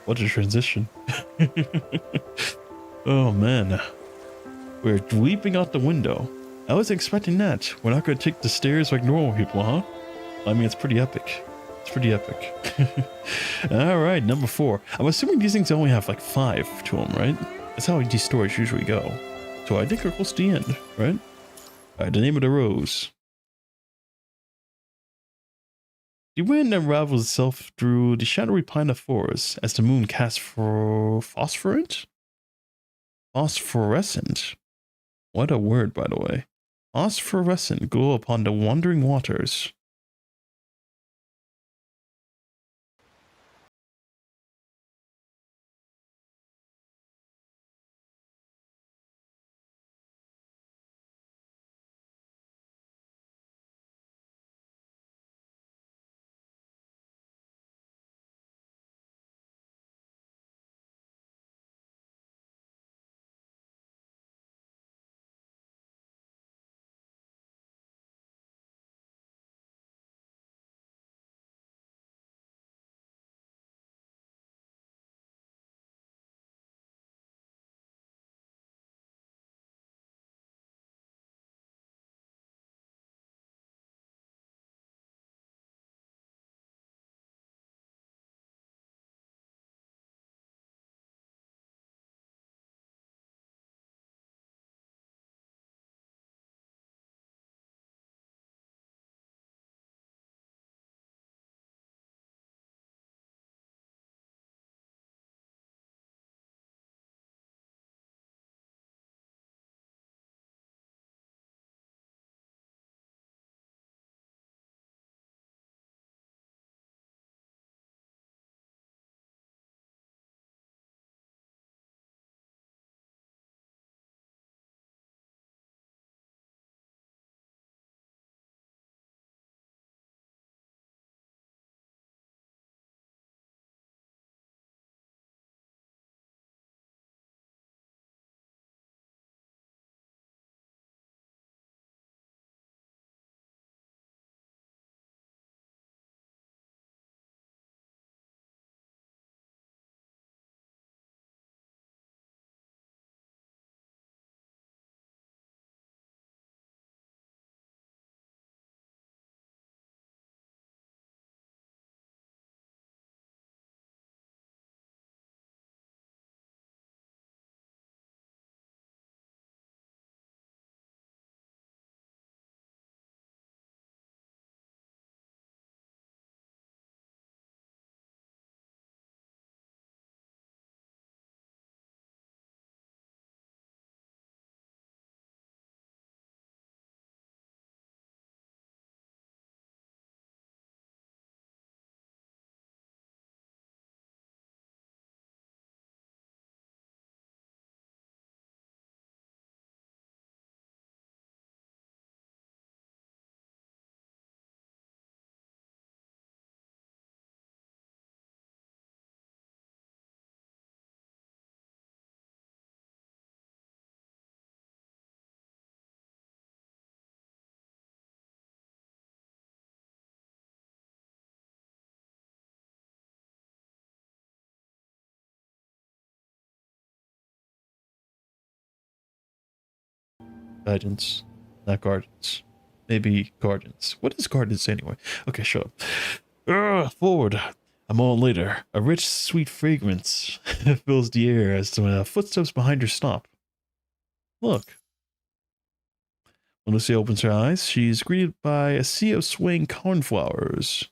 What a transition. Oh man. We're leaping out the window. I wasn't expecting that. We're not going to take the stairs like normal people, huh? I mean, it's pretty epic. It's pretty epic. Alright, number 4. I'm assuming these things only have like 5 to them, right? That's how these stories usually go. So I think we're close to the end, right? Alright, the name of the rose. The wind unravels itself through the shadowy pine of forest as the moon casts for phosphorescent. What a word, by the way. Phosphorescent glow upon the wandering waters. Guidance, not gardens. Maybe gardens. What is gardens anyway? Okay, shut up. Forward. A moment later, a rich, sweet fragrance fills the air as the footsteps behind her stop. Look. When Lucy opens her eyes, she's greeted by a sea of swaying cornflowers.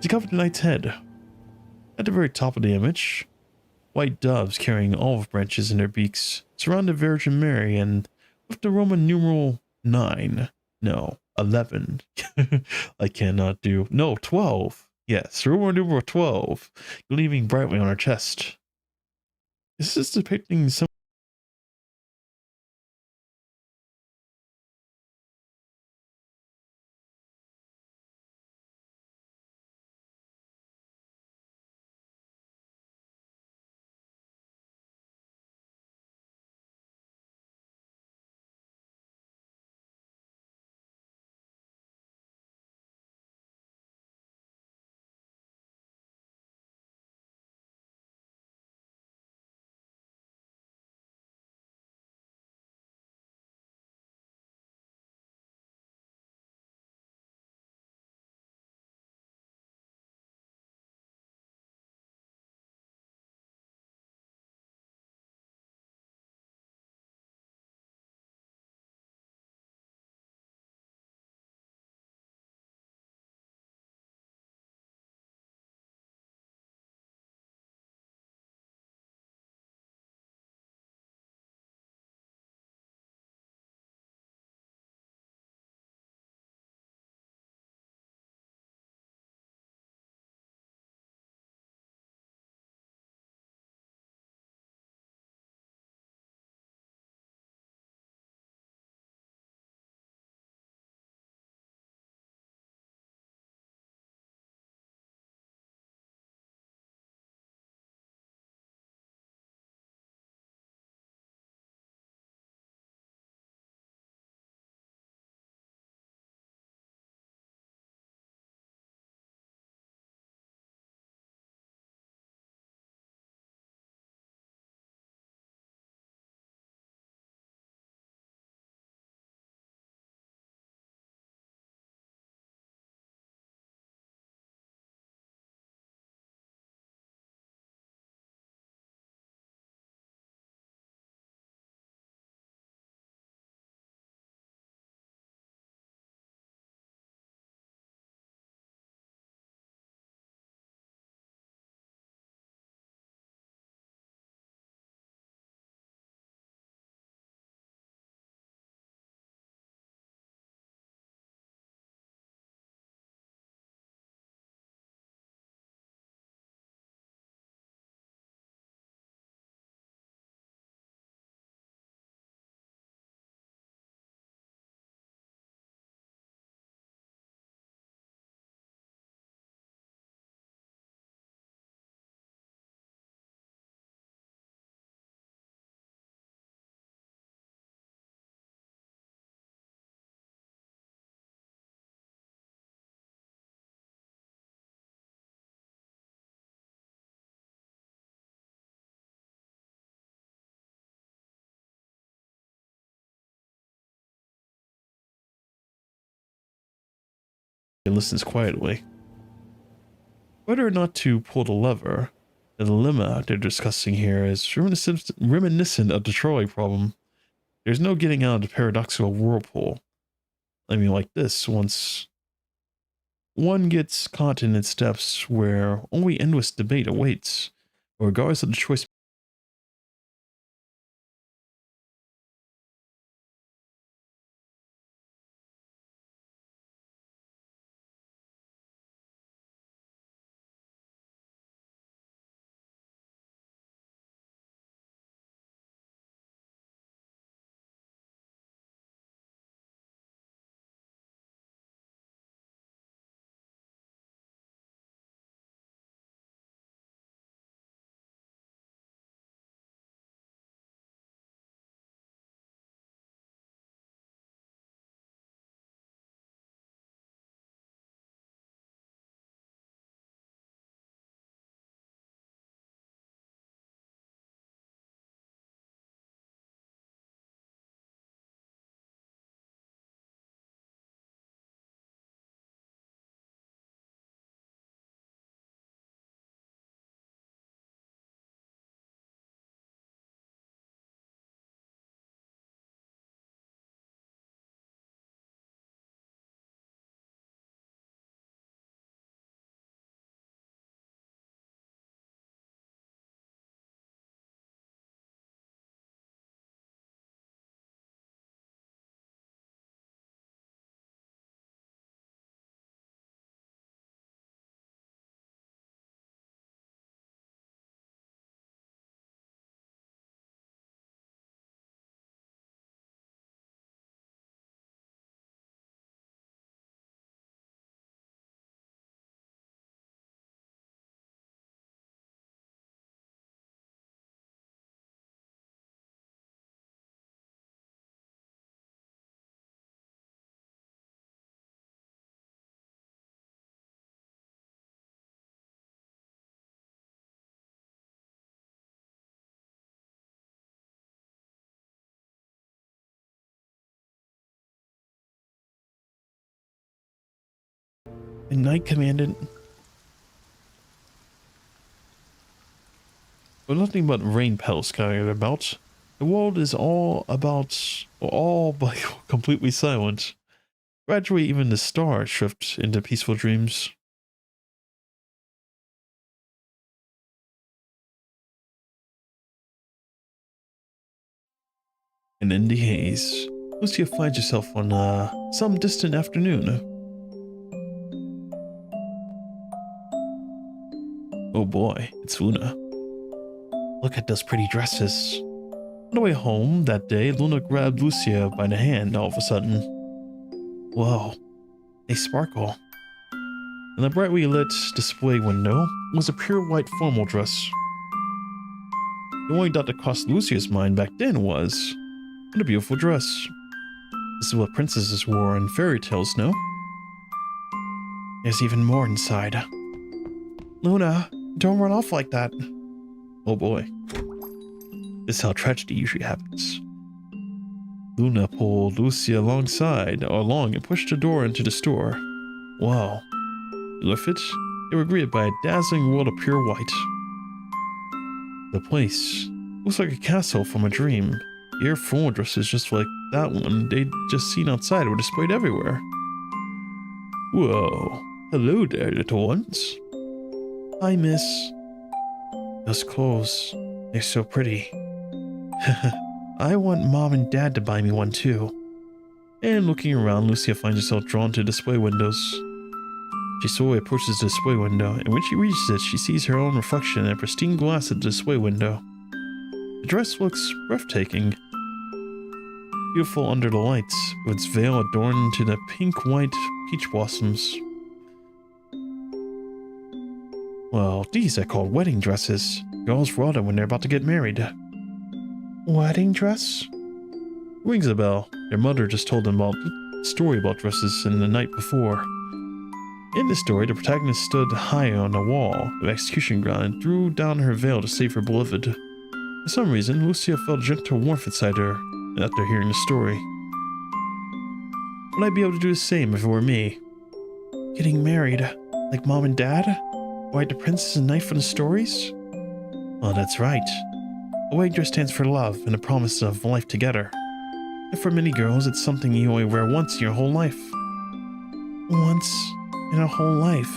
To cover the knight's head. At the very top of the image, white doves carrying olive branches in their beaks surround the Virgin Mary and with the Roman numeral 9. No, 11. I cannot do. No, 12. Yes, Roman numeral 12, gleaming brightly on her chest. This is depicting some. And listens quietly. Whether or not to pull the lever, the dilemma they're discussing here is reminiscent of the trolley problem. There's no getting out of the paradoxical whirlpool. I mean, like this, once one gets caught in its depths where only endless debate awaits, regardless of the choice Good night, Commandant. With nothing but rain petals scattered about, the world is all but completely silent. Gradually, even the stars drift into peaceful dreams. And in the haze, Lucia finds herself on some distant afternoon. Oh boy, it's Luna. Look at those pretty dresses. On the way home that day, Luna grabbed Lucia by the hand all of a sudden. Whoa, they sparkle. In the brightly lit display window was a pure white formal dress. The only thought that crossed Lucia's mind back then was, what a beautiful dress. This is what princesses wore in fairy tales, no? There's even more inside. Luna, don't run off like that. Oh boy. This is how tragedy usually happens. Luna pulled Lucia along and pushed the door into the store. Wow. With it, they were greeted by a dazzling world of pure white. The place looks like a castle from a dream. The air formal dresses just like that one they'd just seen outside were displayed everywhere. Whoa. Hello there, little ones. Hi, miss. Those clothes, they're so pretty. I want mom and dad to buy me one too. And looking around, Lucia finds herself drawn to display windows. She slowly approaches the display window, and when she reaches it, she sees her own reflection in a pristine glass at the display window. The dress looks breathtaking. Beautiful under the lights, with its veil adorned to the pink-white peach blossoms. Well, these are called wedding dresses. Girls wear them when they're about to get married. Wedding dress? Rings a bell. Their mother just told them about a story about dresses in the night before. In the story, the protagonist stood high on the wall of the execution ground and threw down her veil to save her beloved. For some reason, Lucia felt a gentle warmth inside her after hearing the story. Would I be able to do the same if it were me? Getting married, like mom and dad? Like the princess and knight from the stories? Well, that's right. A wedding dress stands for love and a promise of life together. And for many girls, it's something you only wear once in your whole life. Once in a whole life.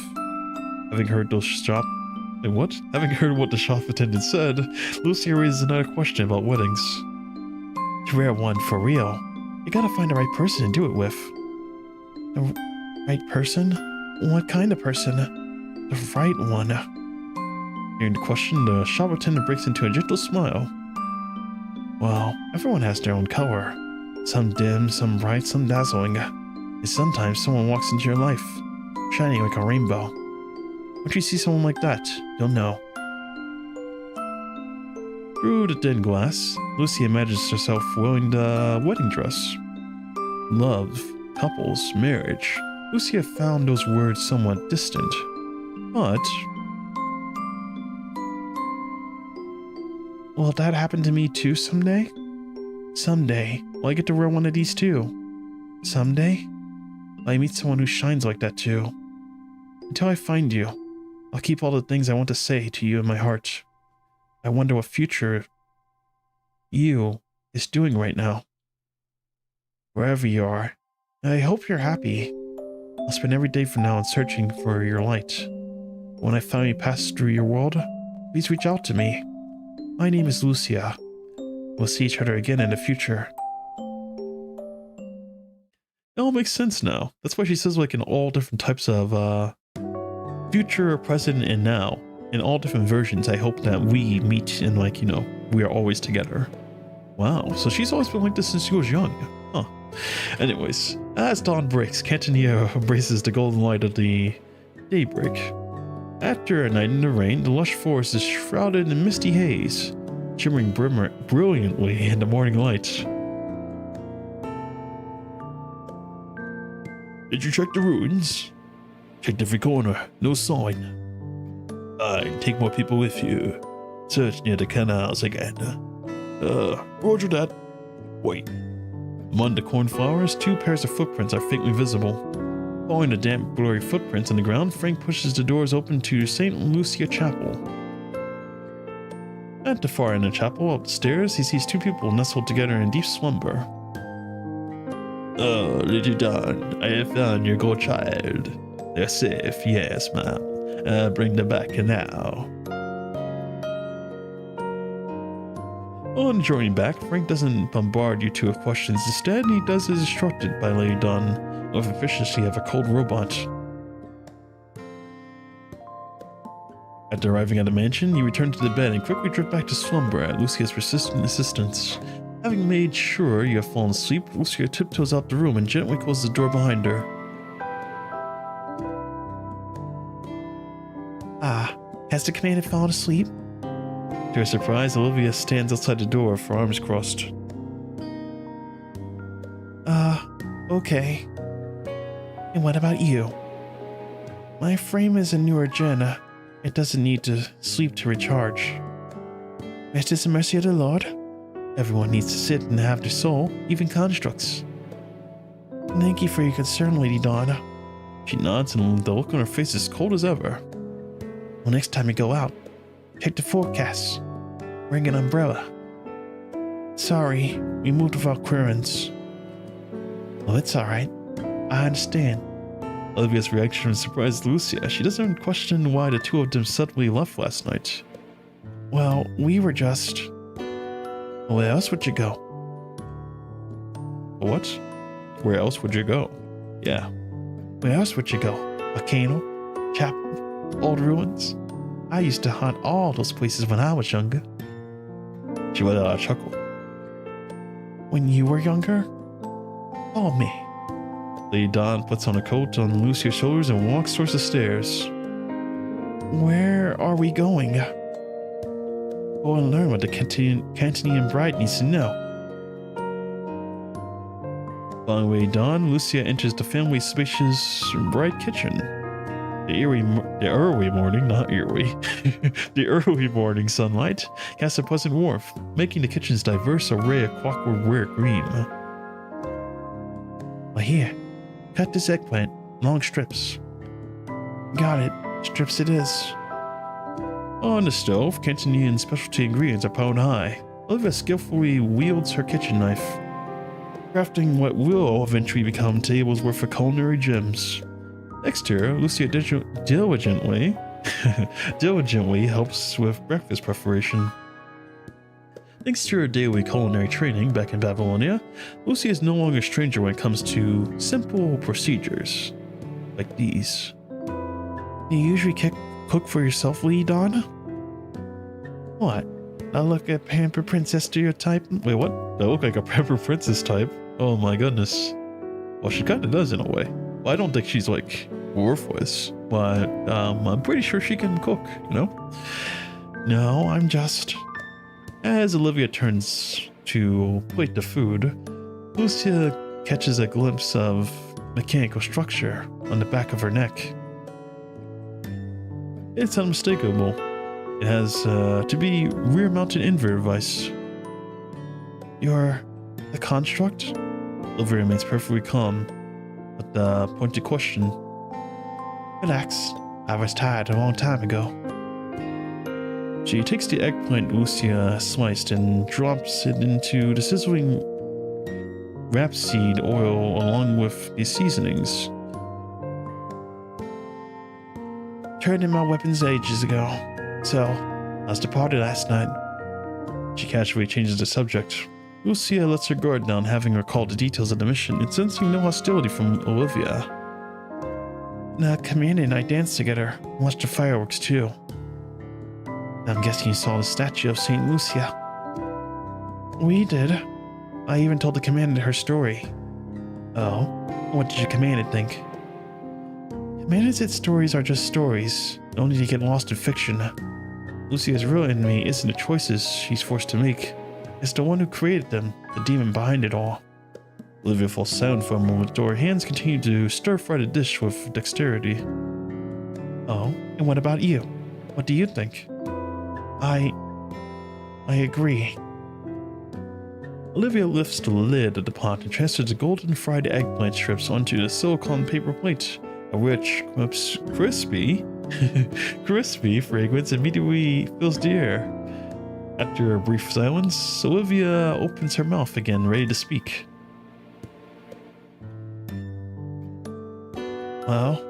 Having heard Having heard what the shop attendant said, Lucia raises another question about weddings. To wear one for real, you gotta find the right person to do it with. The right person? What kind of person? The right one. Hearing the question, the shop attendant breaks into a gentle smile. Well, everyone has their own color. Some dim, some bright, some dazzling. And sometimes someone walks into your life, shining like a rainbow. Once you see someone like that, you'll know. Through the thin glass, Lucy imagines herself wearing the wedding dress. Love, couples, marriage. Lucia found those words somewhat distant. But will that happen to me too someday? Someday, will I get to wear one of these too? Someday, will I meet someone who shines like that too? Until I find you, I'll keep all the things I want to say to you in my heart. I wonder what future you is doing right now. Wherever you are, I hope you're happy. I'll spend every day from now on searching for your light. When I finally pass through your world, please reach out to me. My name is Lucia. We'll see each other again in the future. It all makes sense now. That's why she says like in all different types of future, present, and now. In all different versions, I hope that we meet and like, we are always together. Wow, so she's always been like this since she was young. Huh. Anyways, as dawn breaks, Cantonia embraces the golden light of the daybreak. After a night in the rain, the lush forest is shrouded in misty haze, shimmering brilliantly in the morning light. Did you check the ruins? Checked every corner, no sign. Fine, take more people with you. Search near the canals again. Roger that. Wait. Among the cornflowers, 2 pairs of footprints are faintly visible. Following the damp, blurry footprints on the ground, Frank pushes the doors open to St. Lucia Chapel. At the far end of the chapel, up the stairs, he sees two people nestled together in deep slumber. Oh, little Don, I have found your godchild. They're safe, yes, ma'am. Bring them back now. On journeying back, Frank doesn't bombard you two with questions. Instead, he does as instructed by Lady Dawn, with efficiency of a cold robot. After arriving at the mansion, you return to the bed and quickly drift back to slumber at Lucia's persistent insistence. Having made sure you have fallen asleep, Lucia tiptoes out the room and gently closes the door behind her. Has the Commandant fallen asleep? To her surprise, Olivia stands outside the door with her arms crossed. Okay. And what about you? My frame is a newer gen. It doesn't need to sleep to recharge. Rest is the mercy of the Lord. Everyone needs to sit and have their soul, even constructs. Thank you for your concern, Lady Dawn. She nods and the look on her face is cold as ever. Well, next time you go out, check the forecast. Bring an umbrella. Sorry, we moved without clearance. Well, it's alright. I understand. Olivia's reaction surprised Lucia. She doesn't question why the two of them suddenly left last night. Well, we were just... Where else would you go? What? Where else would you go? Yeah. Where else would you go? Volcano? Chapel? Old ruins? I used to hunt all those places when I was younger. She let out a chuckle. When you were younger? Oh, me. Lady Dawn puts on a coat on Lucia's shoulders and walks towards the stairs. Where are we going? Go and learn what the Cantonian bride needs to know. Following Lady Dawn, Lucia enters the family's spacious, bright kitchen. The early morning sunlight casts a pleasant warmth, making the kitchen's diverse array a clockwork green. Well, here, cut this eggplant, long strips. Got it, strips it is. On the stove, Cantonian specialty ingredients are piled high. Olivia skillfully wields her kitchen knife, crafting what will eventually become tables worth of culinary gems. Next to her, Lucia diligently helps with breakfast preparation. Thanks to her daily culinary training back in Babylonia, Lucia is no longer a stranger when it comes to simple procedures like these. Do you usually cook for yourself, Lady Dawn? What? I look a pamper princess stereotype? Wait, what? I look like a pamper princess type? Oh my goodness. Well, she kind of does in a way. Well, I don't think she's like worthless, but I'm pretty sure she can cook, you know? No, I'm just... As Olivia turns to plate the food, Lucia catches a glimpse of mechanical structure on the back of her neck. It's unmistakable. It has to be rear-mounted inverter device. You're the construct? Olivia remains perfectly calm, but the pointed question. Relax. I was tired a long time ago. She takes the eggplant Lucia sliced and drops it into the sizzling rapeseed oil along with the seasonings. Turned in my weapons ages ago, so I was departed last night. She casually changes the subject. Lucia lets her guard down, having recalled the details of the mission and sensing no hostility from Olivia. The Commandant and I danced together, and watched the fireworks too. I'm guessing you saw the statue of St. Lucia. We did. I even told the Commandant her story. Oh? What did your Commandant think? Commandant said stories are just stories, only to get lost in fiction. Lucia's real enemy isn't the choices she's forced to make. It's the one who created them, the demon behind it all. Olivia falls silent for a moment, though her hands continue to stir-fry the dish with dexterity. Oh, and what about you? What do you think? I agree. Olivia lifts the lid of the pot and transfers the golden fried eggplant strips onto the silicone paper plate. A rich, crispy, crispy fragrance immediately fills the air. After a brief silence, Olivia opens her mouth again, ready to speak. Well,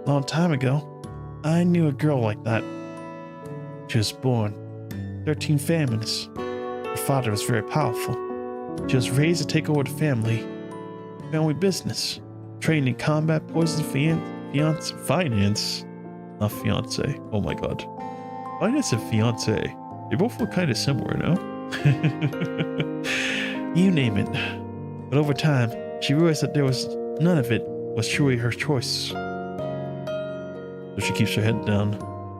a long time ago, I knew a girl like that. She was born 13 famines. Her father was very powerful. She was raised to take over the family business, trained in combat, poison, finance, not fiance. Oh my god, finance and fiance. They both look kind of similar, no? You name it. But over time, she realized that none of it was truly her choice. So she keeps her head down.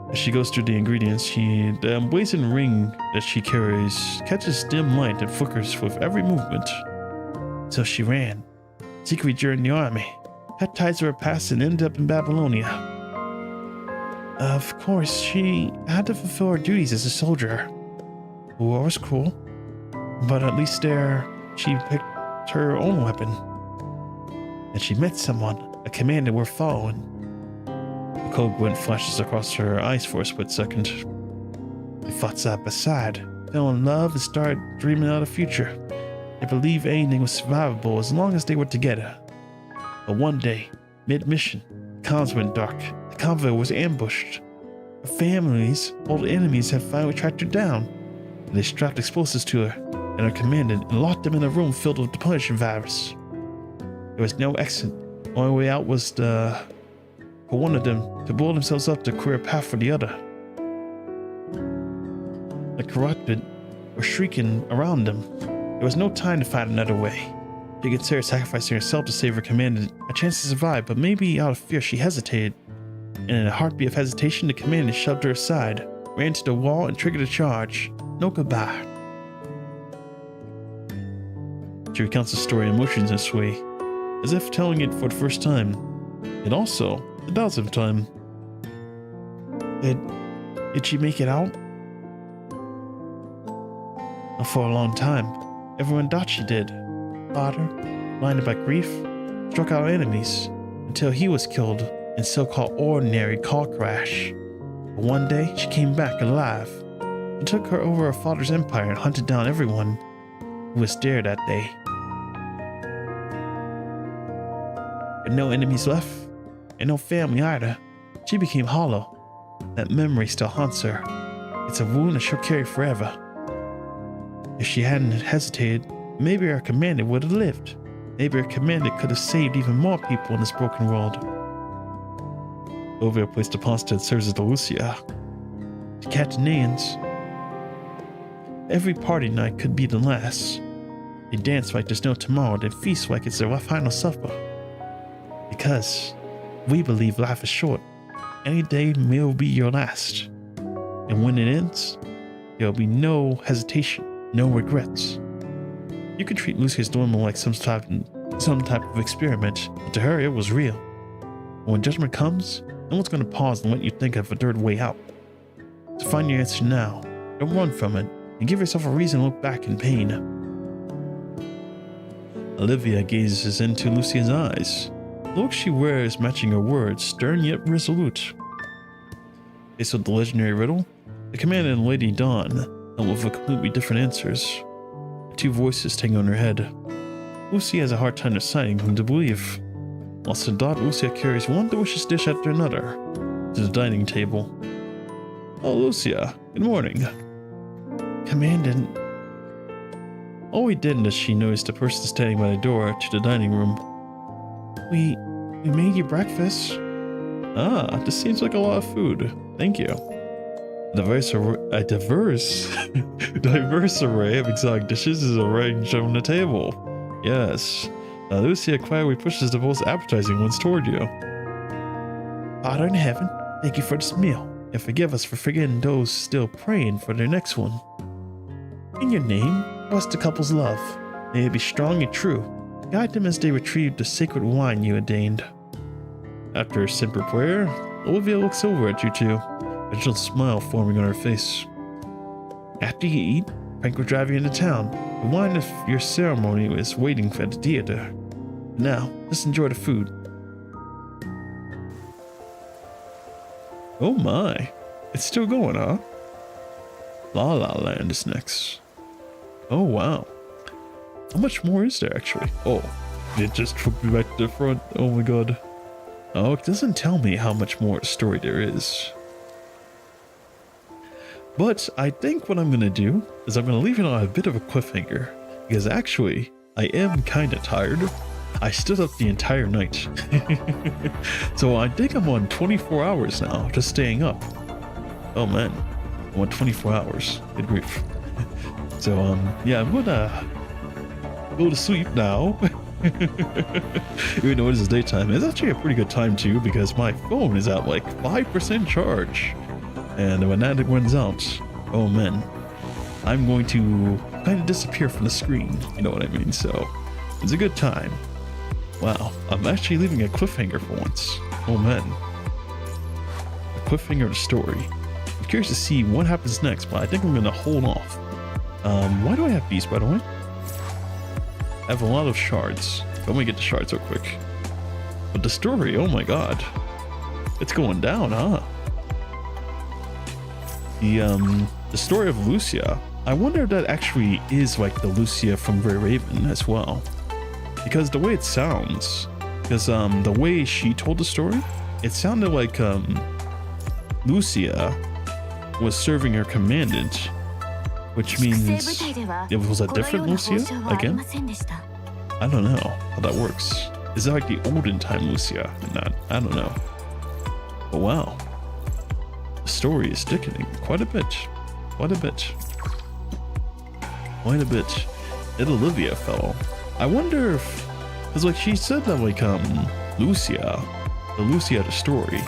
As she goes through the ingredients, the emblazoned ring that she carries catches dim light and flickers with every movement. So she ran, secretly joined the army, cut ties to her past and ended up in Babylonia. Of course, she had to fulfill her duties as a soldier. War was cruel, but at least there, she picked her own weapon. And she met someone, a commander worth following. A cold glint flashes across her eyes for a split second. They fought side by side, fell in love, and started dreaming out a future. They believed anything was survivable as long as they were together. But one day, mid-mission, the comms went dark. The convoy was ambushed. Her family's old enemies had finally tracked her down. They strapped explosives to her and her commandant and locked them in a room filled with the punishing virus. There was no exit. The only way out was for one of them to blow themselves up to clear a path for the other. The corrupted were shrieking around them. There was no time to find another way. She considered sacrificing herself to save her commandant, a chance to survive, but maybe out of fear she hesitated. And in a heartbeat of hesitation, the commandant shoved her aside, ran to the wall, and triggered a charge. No goodbye. She recounts the story in emotions this way, as if telling it for the first time, and also the thousandth time. Did she make it out? For a long time, everyone thought she did. Father, blinded by grief, struck out enemies until he was killed in so-called ordinary car crash. But one day, she came back alive. It took her over her father's empire and hunted down everyone who was there that day. With no enemies left, and no family either, she became hollow. That memory still haunts her. It's a wound that she'll carry forever. If she hadn't hesitated, maybe our commandant would have lived. Maybe our commandant could have saved even more people in this broken world. Olivia placed the pasta that serves as the Lucia. To catch names. Every party night could be the last. They dance like there's no tomorrow, then feast like it's their final supper. Because we believe life is short. Any day will be your last. And when it ends, there'll be no hesitation, no regrets. You could treat Lucia's normal like some type of experiment, but to her it was real. And when judgment comes, no one's going to pause and let you think of a third way out. So find your answer now. Don't run from it, and give yourself a reason to look back in pain. Olivia gazes into Lucia's eyes. The look she wears matching her words, stern yet resolute. Faced with the legendary riddle, the Commandant and Lady Dawn come with completely different answers. The two voices tango in her head. Lucia has a hard time deciding whom to believe. Whilst the daughter Lucia carries one delicious dish after another to the dining table. Oh, Lucia, good morning. Commandant. All he did as she noticed the person standing by the door to the dining room. We made you breakfast. Ah, this seems like a lot of food. Thank you. A diverse array of exotic dishes is arranged on the table. Yes. Now Lucia quietly pushes the most appetizing ones toward you. Father in heaven, thank you for this meal, and forgive us for forgetting those still praying for their next one. In your name, bless the couple's love. May it be strong and true. Guide them as they retrieve the sacred wine you ordained. After a simple prayer, Olivia looks over at you two, a gentle smile forming on her face. After you eat, Frank will drive you into town. The wine of your ceremony is waiting for the theater. Now, just enjoy the food. Oh my. It's still going, huh? La La Land is next. Oh wow. How much more is there actually? Oh, it just took me back to the front. Oh my god. Oh, it doesn't tell me how much more story there is. But I think what I'm gonna do is I'm gonna leave it on a bit of a cliffhanger. Because actually, I am kinda tired. I stood up the entire night. So I think I'm on 24 hours now, just staying up. Oh man, I'm on 24 hours. Good grief. So yeah, I'm gonna go to sleep now. Even though it is daytime. It's actually a pretty good time too, because my phone is at like 5% charge. And when that runs out, oh man, I'm going to kind of disappear from the screen. You know what I mean? So it's a good time. Wow, I'm actually leaving a cliffhanger for once. Oh man. A cliffhanger of the story. I'm curious to see what happens next, but I think I'm going to hold off. Why do I have these, by the way? I have a lot of shards. Let me get the shards real quick. But the story, oh my god. It's going down, huh? The story of Lucia. I wonder if that actually is like the Lucia from Grey Raven as well. Because the way it sounds, the way she told the story, it sounded like Lucia was serving her commandant, which means it was a different Lucia again. I don't know how that works. Is it like the olden time Lucia? Not, I don't know. But wow, the story is thickening quite a bit, quite a bit, quite a bit. That Olivia fellow. I wonder if, because like she said that like Lucia, the story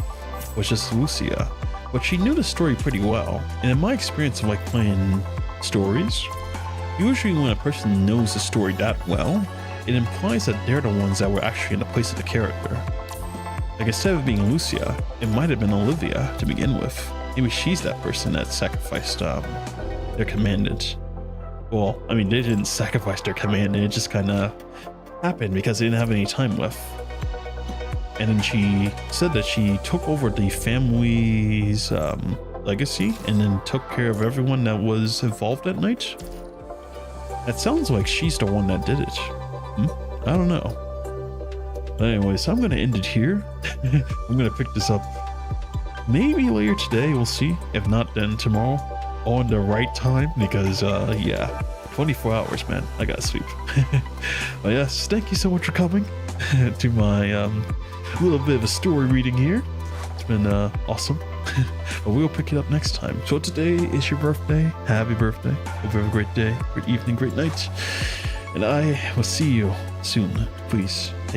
was just Lucia, but she knew the story pretty well. And in my experience of like playing stories, usually when a person knows the story that well, it implies that they're the ones that were actually in the place of the character. Like instead of being Lucia, it might have been Olivia to begin with. Maybe she's that person that sacrificed their commandant. Well, I mean, they didn't sacrifice their commandant, it just kind of happened because they didn't have any time left. And then she said that she took over the family's legacy and then took care of everyone that was involved that night. That sounds like she's the one that did it. I don't know. But anyways, I'm going to end it here. I'm going to pick this up maybe later today, we'll see. If not, then tomorrow on the right time, because yeah, 24 hours, man. I gotta sleep. But yes, thank you so much for coming to my little bit of a story reading here. It's been awesome. But we'll pick it up next time. So today is your birthday. Happy birthday. Hope you have a great day, great evening, great night. And I will see you soon. Please.